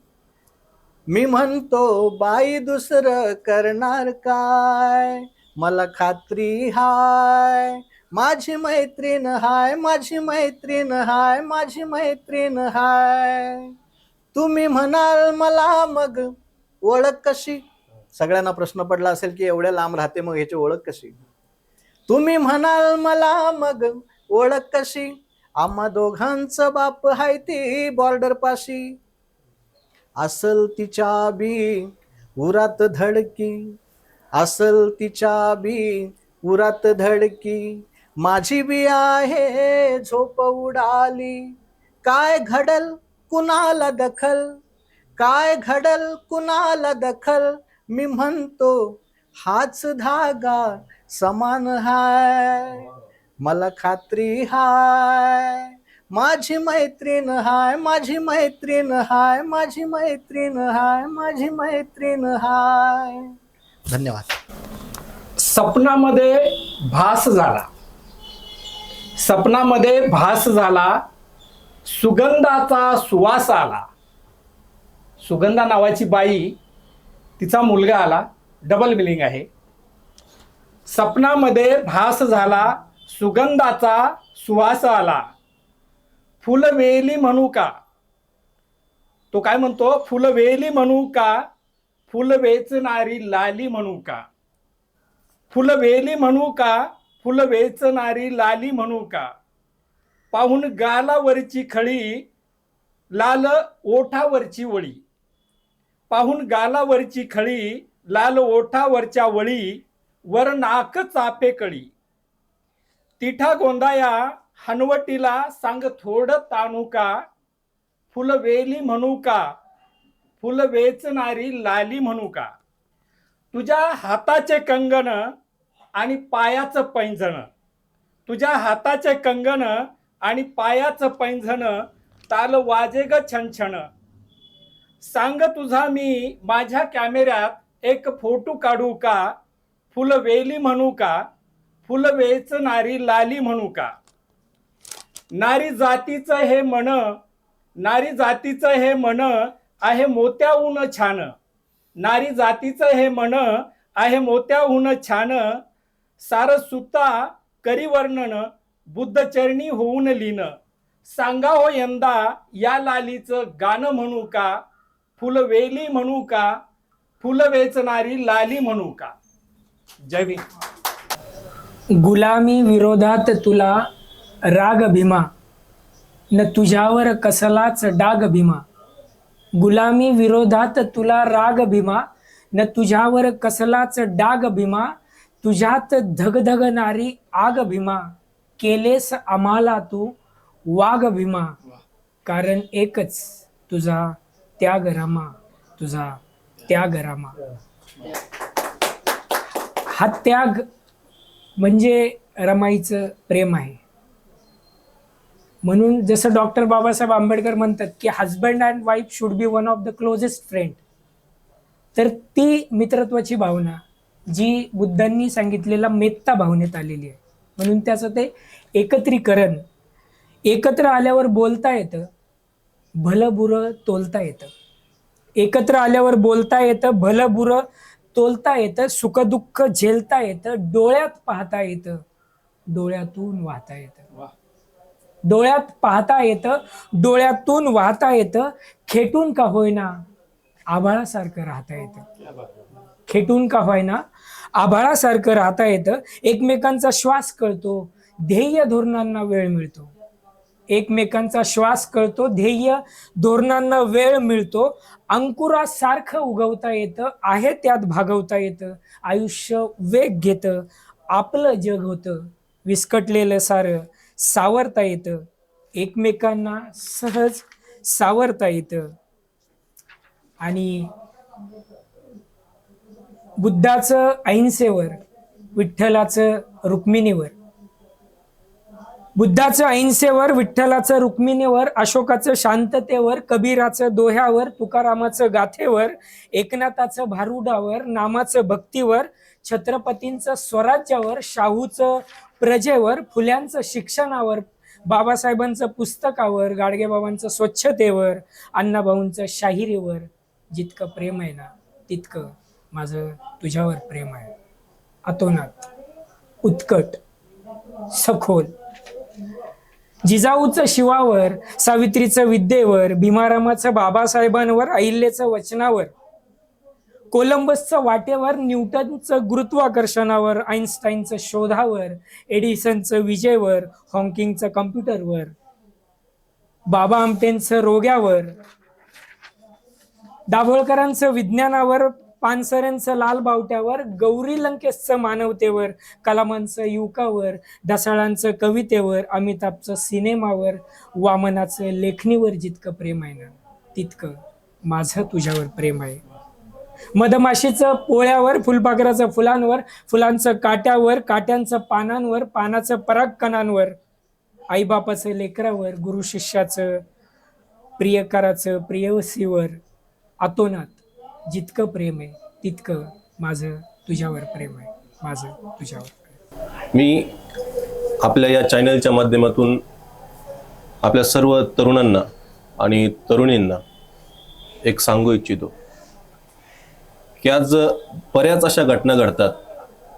मी म्हणतो बाई दुसरं करणार काय, मला खात्री हाय माझी मैत्रीण हाय, माझी मैत्रीण हाय, माझी मैत्रीण हाय. तुम्ही म्हणाल मला मग ओळख कशी, सगळ्यांना प्रश्न पडला असेल की एवढ्या लांब राहते मग ह्याची ओळख कशी. तुम्ही म्हणाल मला मग ओळख कशी, आम्हा दोघांचं बाप हाय ती बॉर्डर पाशी. असल तिच्या बी उरात धडकी, असल तिच्या बी उरात धडकी, माझी बी आहे झोप उडाली. काय घडल कुणाला दखल, काय घडल कुणाला दखल, मी म्हणतो हाच धागा समान हाय. मला खात्री हाय माझी मैत्रीण हाय, माझी मैत्रीण हाय, माझी मैत्रीण हाय, माझी मैत्रीण हाय. धन्यवाद. सपनामध्ये भास झाला, सपनामध्ये भास झाला, सुगंधाचा सुवास आला. सुगंधा नावाची बाई, तिचा मुलगा आला, डबल मिनिंग आहे. सपनामध्ये भास झाला, सुगंधाचा सुवास आला, फुलवेली म्हणू का. तो काय म्हणतो, फुलवेली म्हणू का, फुल वेचणारी लाली म्हणू का. फुलवेली म्हणू का, फुल वेचणारी लाली म्हणू का. पाहून गालावरची खळी, लाल ओठावरची वळी. पाहून गालावरची खळी, लाल ओठावरच्या वळी, वर नाक चापे कळी. तिठा गोंदाया हनवटीला सांग थोडं ताणू का. फुलवेली म्हणू का, फुल वेचणारी लाली म्हणू का. तुझ्या हाताचे कंगन आणि पायाचं पैंजण, तुझ्या हाताचे कंगन आणि पायाचं पैंजण, ताल वाजे ग छनछन. सांग तुझा मी माझ्या कॅमेऱ्यात एक फोटो काढू का. फुलवेली म्हणू का, फुल वेचणारी लाली म्हणू का. नारी जातीचं हे मन, नारी जातीचं हे मन आहे मोत्याहून छान. नारी जातीचं हे मन आहे मोत्याहून छान. सार सुता करी वर्णन, बुद्धचरणी होऊन लीन. सांगा हो यंदा या लालीचं गाणं म्हणू का. फुलवेली म्हणू का, फुल वेचणारी लाली म्हणू का. जय भीम. गुलामी विरोधात तुला राग भीमा, न तुझ्यावर कसलाच डाग भीमा. गुलामी विरोधात तुला राग भीमा, न तुझ्यावर कसलाच डाग भीमा. तुझ्यात धगधगणारी आग भीमा, केलेस आम्हाला तू वाघ भीमा. कारण एकच तुझा त्याग रमा, तुझा त्याग रमा. हा त्याग म्हणजे रमाईचं प्रेम आहे. म्हणून जसं डॉक्टर बाबासाहेब आंबेडकर म्हणतात की husband and wife should be one of the closest friend. तर ती मित्रत्वाची भावना जी बुद्धांनी सांगितलेल्या मेत्ता भावनेत आलेली आहे. म्हणून त्याचं ते एकत्रीकरण, एकत्र आल्यावर बोलता येतं, भलं बुरं तोलता येतं. एकत्र आल्यावर बोलता येतं, भलं बुरं तोलता येतं, सुखदुःख झेलता येतं, डोळ्यात पाहता येतं, डोळ्यातून वाहता येतं. डोळ्यात पाहता येतं, डोळ्यातून वाहता येतं. खेटून का होईना आभाळासारखं राहता येतं. खेटून का होईना आभाळासारखं राहता येतं. एकमेकांचा श्वास कळतो, ध्येय धोरणांना वेळ मिळतो. एकमेकांचा श्वास कळतो, ध्येय धोरणांना वेळ मिळतो. अंकुरासारखं उगवता येतं, आहे त्यात भागवता येतं. आयुष्य वेग घेतं, आपलं जग होतं. विस्कटलेलं सारं सावरता येतं, एकमेकांना सहज सावरता येतं. आणि बुद्धाचं अहिंसेवर, विठ्ठलाचं रुक्मिणीवर, बुद्धाचं अहिंसेवर, विठ्ठलाचं रुक्मिणीवर, अशोकाचं शांततेवर, कबीराचं दोह्यावर, तुकारामाचं गाथेवर, एकनाथाचं भारुडावर, नामाचं भक्तीवर, छत्रपतींचं स्वराज्यावर, शाहूचं प्रजेवर, फुल्यांचं शिक्षणावर, बाबासाहेबांचं पुस्तकावर, गाडगेबाबांचं स्वच्छतेवर, अण्णाभाऊंचं शाहिरीवर जितकं प्रेम आहे ना, तितकं माझं तुझ्यावर प्रेम आहे. अतोनात, उत्कट, सखोल. जिजाऊचं शिवावर, सावित्रीचं विद्येवर, भीमारामाचं बाबासाहेबांवर, अहिल्याचं वचनावर, कोलंबसचं वाटेवर, न्यूटनचं गुरुत्वाकर्षणावर, आईन्स्टाईनचं शोधावर, एडिसनचं विजेवर, हॉकिंगचं कम्प्युटरवर, बाबा आमटेंचं रोग्यावर, दाभोळकरांचं विज्ञानावर, पानसरेंचं लालबावट्यावर, गौरी लंकेशचं मानवतेवर, कलामांचं युवकावर, ढसाळांचं कवितेवर, अमिताभचं सिनेमावर, वामनाचं लेखणीवर जितकं प्रेम आहे ना, तितकं माझं तुझ्यावर प्रेम आहे. मधमाशीचं पोळ्यावर, फुलपाखराचं फुलांवर, फुलांचं काट्यावर, काट्यांचं पानांवर, पानाचं परागकणांवर, आईबापाचं लेकरावर, गुरु शिष्याचं, प्रियकाराचं प्रेयसीवर. अतोनात जितकं प्रेम आहे तितकं माझं तुझ्यावर प्रेम आहे. माझं तुझ्यावर प्रेम. मी आपल्या या चॅनलच्या माध्यमातून आपल्या सर्व तरुणांना आणि तरुणींना एक सांगू इच्छितो की आज बऱ्याच अशा घटना घडतात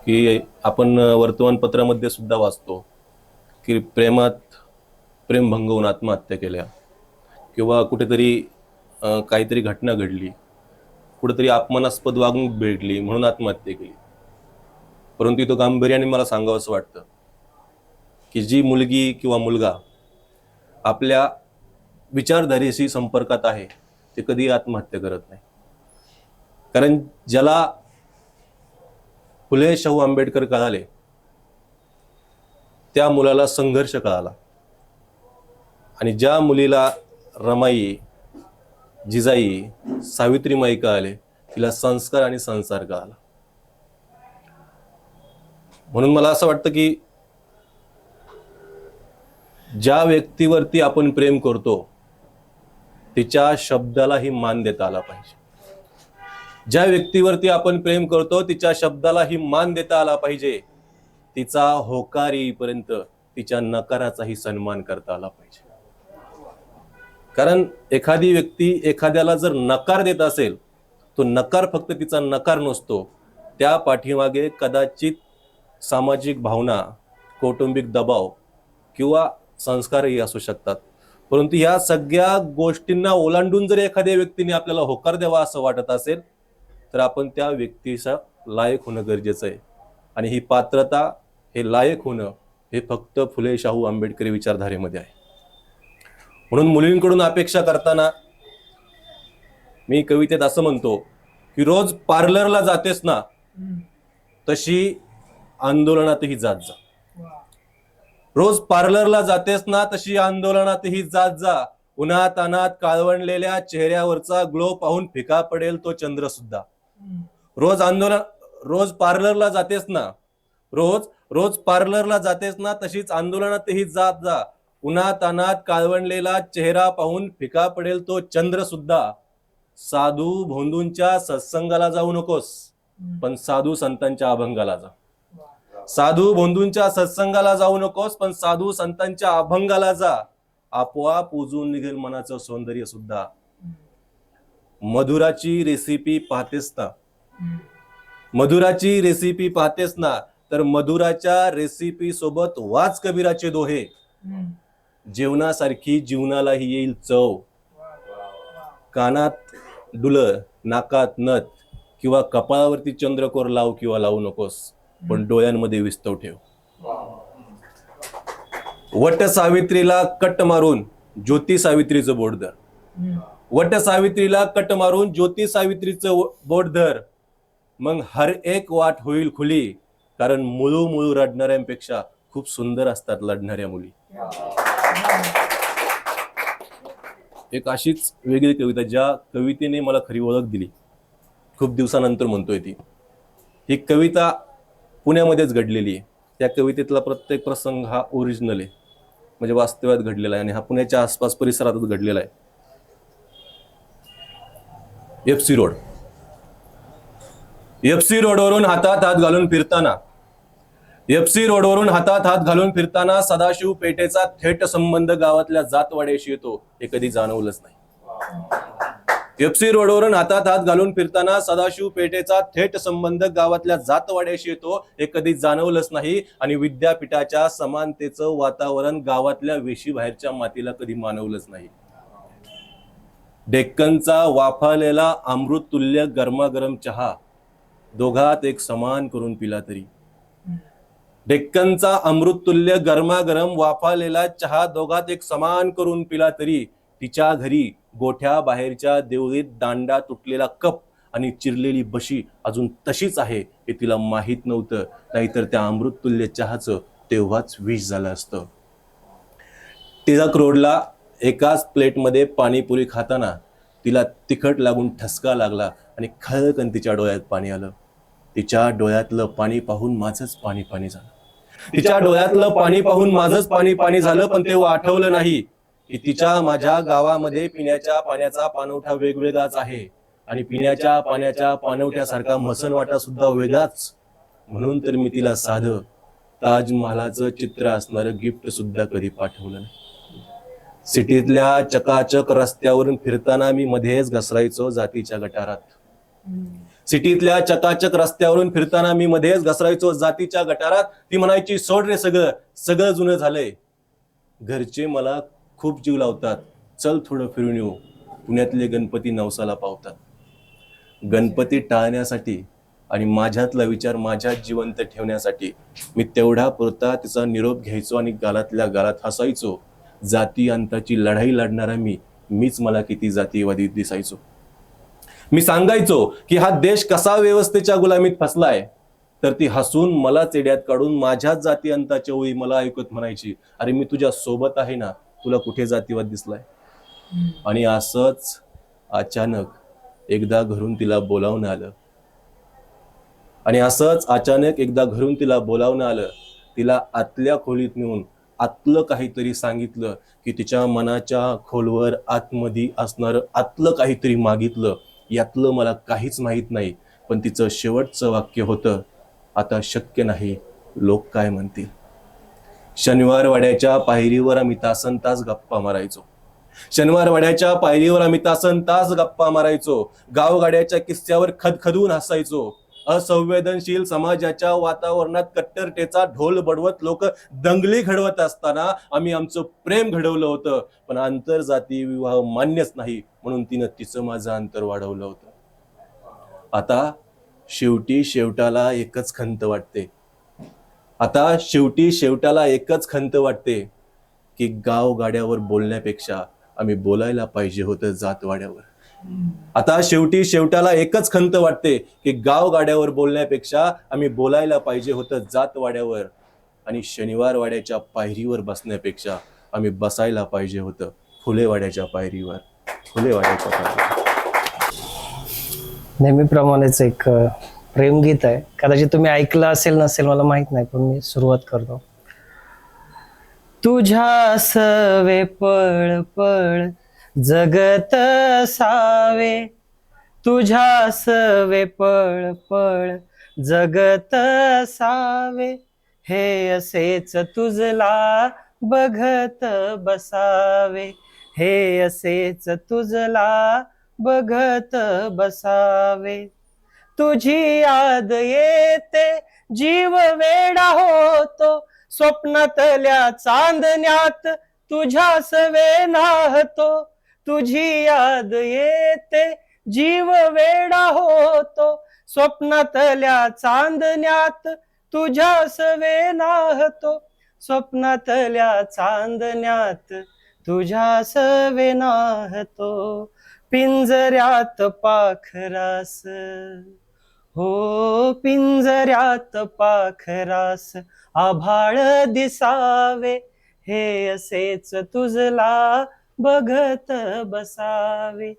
की आपण वर्तमानपत्रामध्ये सुद्धा वाचतो की प्रेम भंगवून आत्महत्या केल्या, किंवा कुठेतरी काहीतरी घटना घडली, कुठेतरी अपमानास्पद वागणूक भेटली म्हणून आत्महत्या केली. परंतु इथं गांभीर्याने मला सांगावं असं वाटतं की जी मुलगी किंवा मुलगा आपल्या विचारधारेशी संपर्कात आहे ते कधी आत्महत्या करत नाही. कारण ज्याला फुले शाहू आंबेडकर कळाले त्या मुलाला संघर्ष कळाला, आणि ज्या मुलीला रमाई, जिजाई, सावित्रीमाई कळाले तिला संस्कार आणि संसार कळाला. म्हणून मला असं वाटतं की ज्या व्यक्तीवरती आपण प्रेम करतो तिच्या शब्दालाही मान देता आला पाहिजे. ज्या व्यक्तीवरती आपण प्रेम करतो तिच्या शब्दालाही मान देता आला पाहिजे. तिचा होकार येईपर्यंत तिच्या नकाराचाही सन्मान करता आला पाहिजे. कारण एखादी व्यक्ती एखाद्याला जर नकार देत असेल, तो नकार फक्त तिचा नकार नसतो, त्या पाठीमागे कदाचित सामाजिक भावना, कौटुंबिक दबाव किंवा संस्कारही असू शकतात. परंतु या सगळ्या गोष्टींना ओलांडून जर एखाद्या व्यक्तीने आपल्याला होकार द्यावा असं वाटत असेल तर आपण त्या व्यक्तीचा लायक होणं गरजेचं आहे. आणि ही पात्रता, हे लायक होणं, हे फक्त फुले शाहू आंबेडकरी विचारधारेमध्ये आहे. म्हणून मुलींकडून अपेक्षा करताना मी कवितेत असं म्हणतो की रोज पार्लरला जातेस ना तशी आंदोलनातही जात जा. रोज पार्लरला जातेस ना तशी आंदोलनातही जात जा. उन्हात अनात काळवणलेल्या चेहऱ्यावरचा ग्लो पाहून फिका पडेल तो चंद्र सुद्धा. रोज पार्लरला जातेस ना, रोज पार्लरला जातेस ना तशीच आंदोलनातही जात जा. उन्हात अनात काळवणलेला चेहरा पाहून फिका पडेल तो चंद्र सुद्धा. साधू भोंदूंच्या सत्संगाला जाऊ नकोस, पण साधू संतांच्या अभंगाला जा. साधू भोंदूंच्या सत्संगाला जाऊ नकोस, पण साधू संतांच्या अभंगाला जा. आपोआप उजून निघेल मनाचं सौंदर्य सुद्धा. मधुराची रेसिपी पाहतेस ना, मधुराची रेसिपी पाहतेस ना, तर मधुराच्या रेसिपी सोबत वाच कबीराचे दोहे. जेवणासारखी जीवनालाही येईल चव. कानात डुल, नाकात नथ किंवा कपाळावरती चंद्रकोर लाव किंवा लावू नकोस, पण डोळ्यांमध्ये विस्तव ठेव. वट सावित्रीला कट मारून ज्योती सावित्रीचं बोट धर. वट सावित्रीला कट मारून ज्योती सावित्रीचं बोट धर. मग हर एक वाट होईल खुली, कारण मुळू मुळू रडणाऱ्यांपेक्षा खूप सुंदर असतात लढणाऱ्या मुली. एक अशीच वेगळी कविता, ज्या कवितेने मला खरी ओळख दिली, खूप दिवसानंतर म्हणतोय ती. ही कविता पुण्यामध्येच घडलेली आहे. त्या कवितेतला प्रत्येक प्रसंग हा ओरिजिनल आहे, म्हणजे वास्तव्यात घडलेला आहे आणि हा पुण्याच्या आसपास परिसरातच घडलेला आहे. FC road. एफसी रोडवरून हातात हात घालून फिरताना, एफसी रोडवरून हातात हात घालून फिरताना सदाशिव पेठेचा थेट संबंध गावातल्या जातवाड्याशी येतो, हे कधी जाणवलंच नाही. एफसी रोडवरून हातात हात घालून फिरताना सदाशिव पेठेचा थेट संबंध गावातल्या जातवाड्याशी येतो, हे कधी जाणवलंच नाही. आणि विद्यापीठाच्या समानतेचं वातावरण गावातल्या वेशी बाहेरच्या मातीला कधी मानवलंच नाही. डेक्कनचा वाफालेला अमृततुल्य गरमागरम चहा दोघात एक समान करून पिला तरी. डेक्कनचा अमृततुल्य गरमागरम वाफालेला चहा दोघात एक समान करून पिला तरी. तिच्या घरी गोठ्या बाहेरच्या देवळीत दांडा तुटलेला कप आणि चिरलेली बशी अजून तशीच आहे हे तिला माहीत नव्हतं, नाहीतर त्या अमृततुल्य चहाचं तेव्हाच विष झालं असतं. टिळक रोडला एकाच प्लेटमध्ये पाणीपुरी खाताना तिला तिखट लागून ठसका लागला आणि खळकन तिच्या डोळ्यात पाणी आलं. तिच्या डोळ्यातलं पाणी पाहून माझंच पाणी पाणी झालं. तिच्या डोळ्यातलं पाणी पाहून माझंच पाणी पाणी झालं. पण तेव्हा आठवलं नाही की तिच्या माझ्या गावामध्ये पिण्याच्या पाण्याचा पाणवठा वेगवेगळाच आहे आणि पिण्याच्या पाण्याच्या पाणवठ्यासारखा मसनवाटा सुद्धा वेगळाच. म्हणून तर मी तिला साधं ताजमहालाचं चित्र असणारं गिफ्ट सुद्धा कधी पाठवलं नाही. सिटीतल्या चकाचक रस्त्यावरून फिरताना मी मध्येच घसरायचो जातीच्या गटारात. सिटीतल्या चकाचक रस्त्यावरून फिरताना मी मध्येच घसरायचो जातीच्या गटारात. ती म्हणायची, सोड रे सगळं, सगळं जुनं झालंय. घरचे मला खूप जीव लावतात, चल थोडं फिरून येऊ. पुण्यातले गणपती नवसाला पावतात. गणपती टाळण्यासाठी आणि माझ्यातला विचार माझ्यात जिवंत ठेवण्यासाठी मी तेवढा पुरता तिचा निरोप घ्यायचो आणि गालातल्या गालात हसायचो. जाती अंताची लढाई लढणारा मीच मला किती जातीवादी दिसायचो. मी सांगायचो की हा देश कसा व्यवस्थेच्या गुलामीत फसलाय, तर ती हसून मला चेड्यात काढून माझ्याच जाती अंताच्या ओळी मला ऐकत म्हणायची, अरे मी तुझ्या सोबत आहे ना, तुला कुठे जातीवाद दिसलाय. आणि असंच अचानक एकदा घरून तिला बोलावणं आलं. तिला आतल्या खोलीत नेऊन आतलं काहीतरी सांगितलं की तिच्या मनाच्या खोलवर आतमध्ये असणारं आतलं काहीतरी मागितलं. यातलं मला काहीच माहित नाही, पण तिचं शेवटचं वाक्य होतं, आता शक्य नाही, लोक काय म्हणतील. शनिवार वाड्याच्या पायरीवर आम्ही तासन तास गप्पा मारायचो. गावगाड्याच्या किस्स्यावर खदखदून हसायचो. असंवेदनशील समाजाच्या वातावरणात कट्टरतेचा ढोल बडवत लोक दंगली घडवत असताना आम्ही आमचं प्रेम घडवलं होतं. पण आंतरजाती विवाह मान्यच नाही म्हणून तिनं तिचं माझं अंतर वाढवलं होतं. आता शेवटाला एकच खंत वाटते आता शेवटी शेवटाला एकच खंत वाटते की गाव गाड्यावर बोलण्यापेक्षा आम्ही बोलायला पाहिजे होतं जातवाड्यावर. आता शेवटी शेवटाला एकच खंत वाटते की गाव गाड्यावर बोलण्यापेक्षा आम्ही बोलायला पाहिजे होतं जातवाड्यावर. आणि शनिवार वाड्याच्या पायरीवर बसण्यापेक्षा आम्ही बसायला पाहिजे होतं फुलेवाड्याच्या पायरीवर. फुलेवाड्याच्या पायरीवर. नेहमीप्रमाणेच एक प्रेमगीत आहे. कदाचित तुम्ही ऐकलं असेल नसेल मला माहित नाही, पण मी सुरुवात करतो. तुझ्या सवे पळ पळ जगत सावे, तुझ्या सवे पळ पळ जगत सावे, हे असेच तुझला बघत बसावे, हे असेच तुझला बघत बसावे. तुझी याद येते जीव वेडा होतो, स्वप्नातल्या चांदण्यात तुझ्या सवे नाहतो. तुझी याद येते जीव वेडा होतो, स्वप्नातल्या चांदण्यात तुझ्या सवे नाहतो. स्वप्नातल्या चांदण्यात तुझ्या सवे नाहतो. पिंजऱ्यात पाखरास, हो पिंजऱ्यात पाखरास आभाळ दिसावे, हे असेच तुझला बघत बसावे,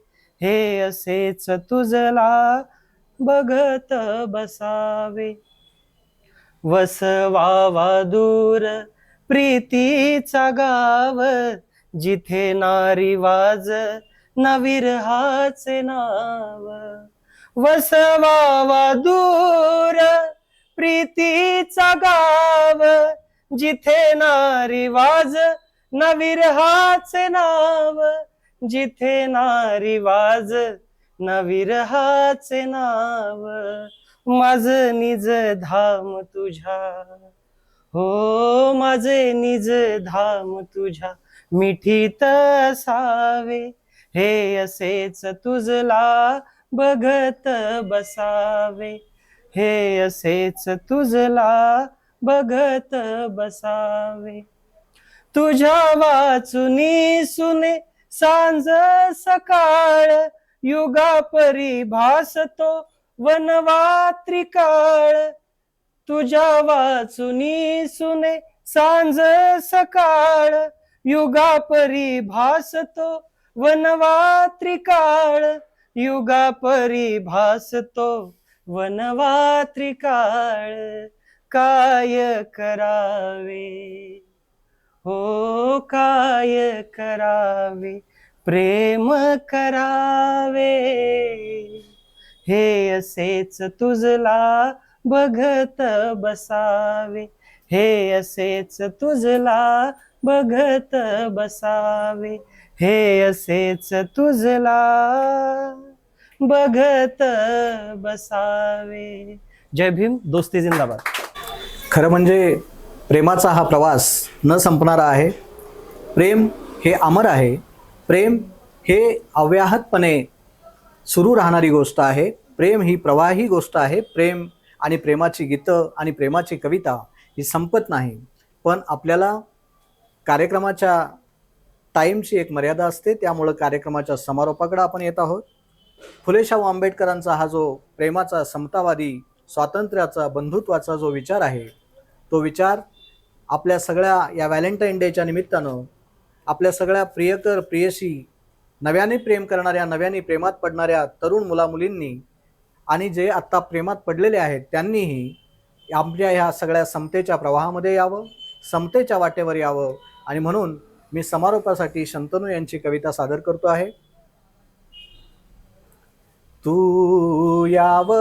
हे असेच तुझला बघत बसावे. वसवावा दूर प्रीतीचा गाव, जिथे नारी वाज ना विरहाचे नाव. वसवावा दूर प्रीतीचा गाव, जिथे नारी वाज ना विरहाचे नाव, जिथे नारी वाज ना विरहाचे नाव. माझ निज धाम तुझ्या, हो माझे निज धाम तुझ्या मिठीत असावे, हे असेच तुझला बघत बसावे, हे असेच तुझला बघत बसावे. तुझ्या वाचुनी सुने सांज सकाळ, युगा परिभासतो वनवा त्रिकाळ. तुझ्या वाचुनी सुने सांज सकाळ, युगा परिभासतो वनवा त्रिकाळ, युगा परिभासतो वनवा त्रिकाळ. काय करावे, हो काय करावे, प्रेम करावे, हे असेच तुझला बघत बसावे, हे असेच तुझला बघत बसावे, हे असेच तुझला बघत बसावे. जय भीम, दोस्ती जिंदाबाद. खरं म्हणजे प्रेमाचा हा प्रवास न संपणारा आहे. प्रेम हे अमर आहे. प्रेम हे अव्याहतपणे सुरू राहणारी गोष्ट आहे. प्रेम ही प्रवाही गोष्ट आहे. प्रेम आणि प्रेमाची गीतं आणि प्रेमाची कविता ही संपत नाही. पण आपल्याला कार्यक्रमाच्या टाईमची एक मर्यादा असते, त्यामुळं कार्यक्रमाच्या समारोपाकडे आपण येत आहोत. फुले शाहू आंबेडकरांचा हा जो प्रेमाचा, समतावादी, स्वातंत्र्याचा, बंधुत्वाचा जो विचार आहे, तो विचार आपल्या सगळ्या या व्हॅलेंटाईन डेच्या निमित्तानं आपल्या सगळ्या प्रियकर प्रियशी, नव्याने प्रेम करणाऱ्या, नव्याने प्रेमात पडणाऱ्या तरुण मुलामुलींनी आणि जे आत्ता प्रेमात पडलेले आहेत त्यांनीही आपल्या ह्या सगळ्या समतेच्या प्रवाहामध्ये यावं, समतेच्या वाटेवर यावं. आणि म्हणून मी समारोपासाठी शंतनू यांची कविता सादर करतो आहे. तू याव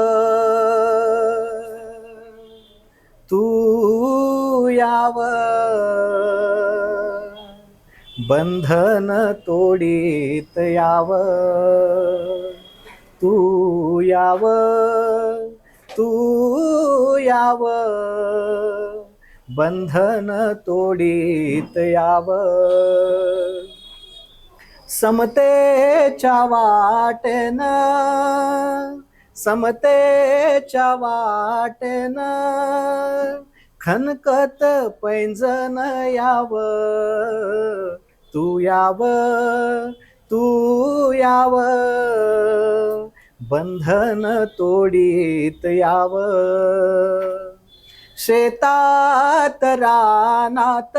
बंधन तोडीत याव, तू याव बंधन तोडीत याव. समतेच्या वाटेनं खनकत पैंजण याव, तू याव, तू याव, बंधन तोडीत याव. शेतात रानात,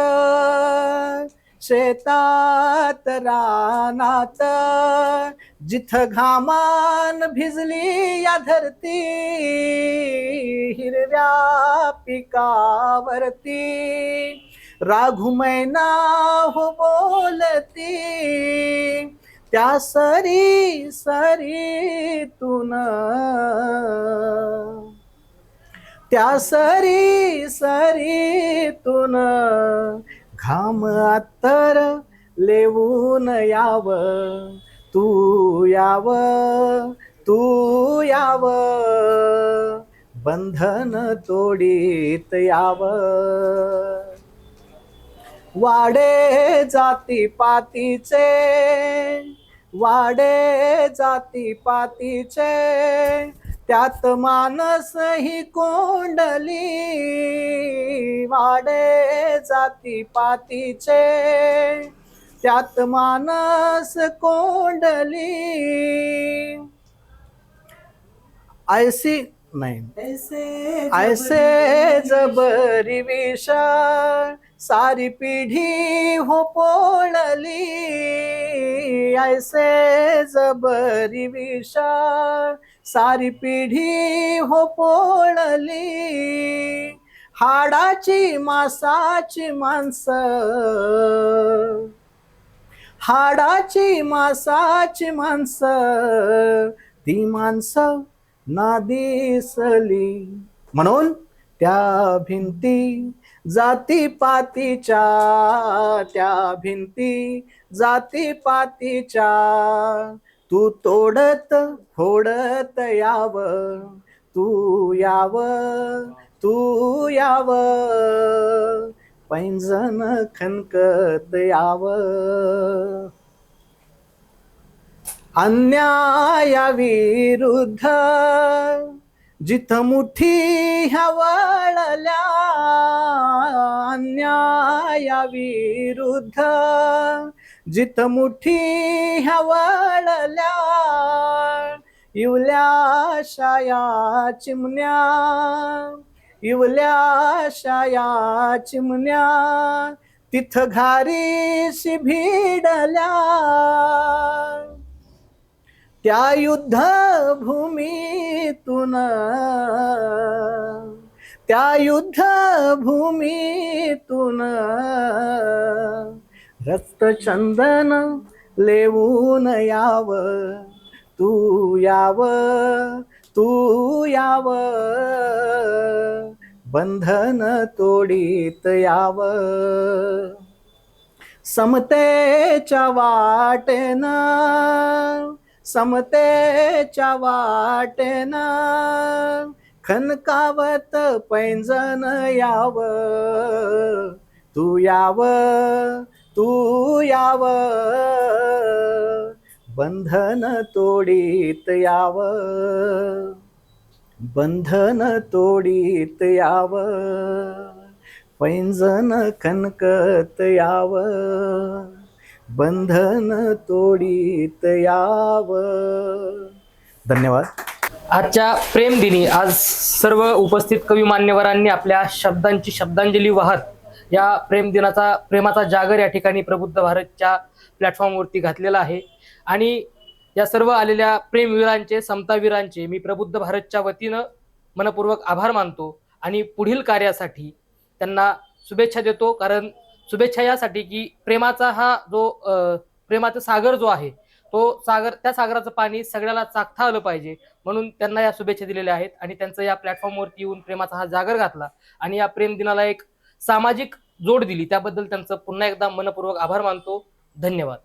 शेतात रानात, जिथं घामान भिजली या धरती, हिरव्या पिकावरती राघुमैना हो बोलती, त्या सरी सरीतून, त्या सरी सरीतून घाम अत्तर लेवून याव, तू याव, तू याव, बंधन तोडीत याव. वाडे जाती पातीचे, वाडे जाती पातीचे, त्यात मानस ही कोंडली, वाडे जाती पातीचे, त्यात मानस कोंडली. ऐसी नाही, ऐसे जबरी विष सारी पिढी हो पोळली, ऐसे जबरी विष सारी पिढी हो पोळली. हाडाची मासाची माणसं, हाडाची मासाची माणसं, ती माणसं ना दिसली. म्हणून त्या भिंती जाती पातीच्या, त्या भिंती जाती पातीच्या, तू तोडत फोडत याव, तू याव, तू याव, पैंजण खनकत याव. अन्यायाविरुद्ध जिथं मुठी ह्या वळल्या, अन्यायाविरुद्ध जिथं मुठी ह्या वळल्या, इवल्या शाया चिमण्या, इवल्या शाया चिमण्या, तिथं घारीशी भिडल्या. त्या युद्ध भूमीतून, त्या युद्ध भूमीतून रक्तचंदन लेवून याव, तू याव, तू याव, बंधन तोडीत याव. समतेच्या वाटेनं, समतेच्या वाटेनं खनकावत पैंजण याव, तू याव, तू याव, बंधन तोडीत याव, बंधन तोडीत याव, पैंजण खनकत याव, बंधन तोडीत याव. धन्यवाद. आजच्या प्रेम दिनी आज सर्व उपस्थित कवी मान्यवरांनी आपल्या शब्दांची शब्दांजली वाहत या प्रेम दिनाचा प्रेमाचा जागर या ठिकाणी प्रबुद्ध भारतच्या प्लॅटफॉर्मवरती घातलेला आहे. आणि या सर्व आलेल्या प्रेमवीरांचे, समतावीरांचे मी प्रबुद्ध भारतच्या वतीनं मनपूर्वक आभार मानतो आणि पुढील कार्यासाठी त्यांना शुभेच्छा देतो. कारण शुभेच्छा यासाठी की प्रेमाचा हा जो प्रेमाचा सागर जो आहे तो सागर, त्या सागराचं पाणी सगळ्याला चाखता आलं पाहिजे म्हणून त्यांना या शुभेच्छा दिलेल्या आहेत. आणि त्यांचं या प्लॅटफॉर्मवरती येऊन प्रेमाचा हा जागर घातला आणि या प्रेम दिनाला एक सामाजिक जोड दिली त्याबद्दल त्यांचं पुन्हा एकदा मनपूर्वक आभार मानतो. धन्यवाद.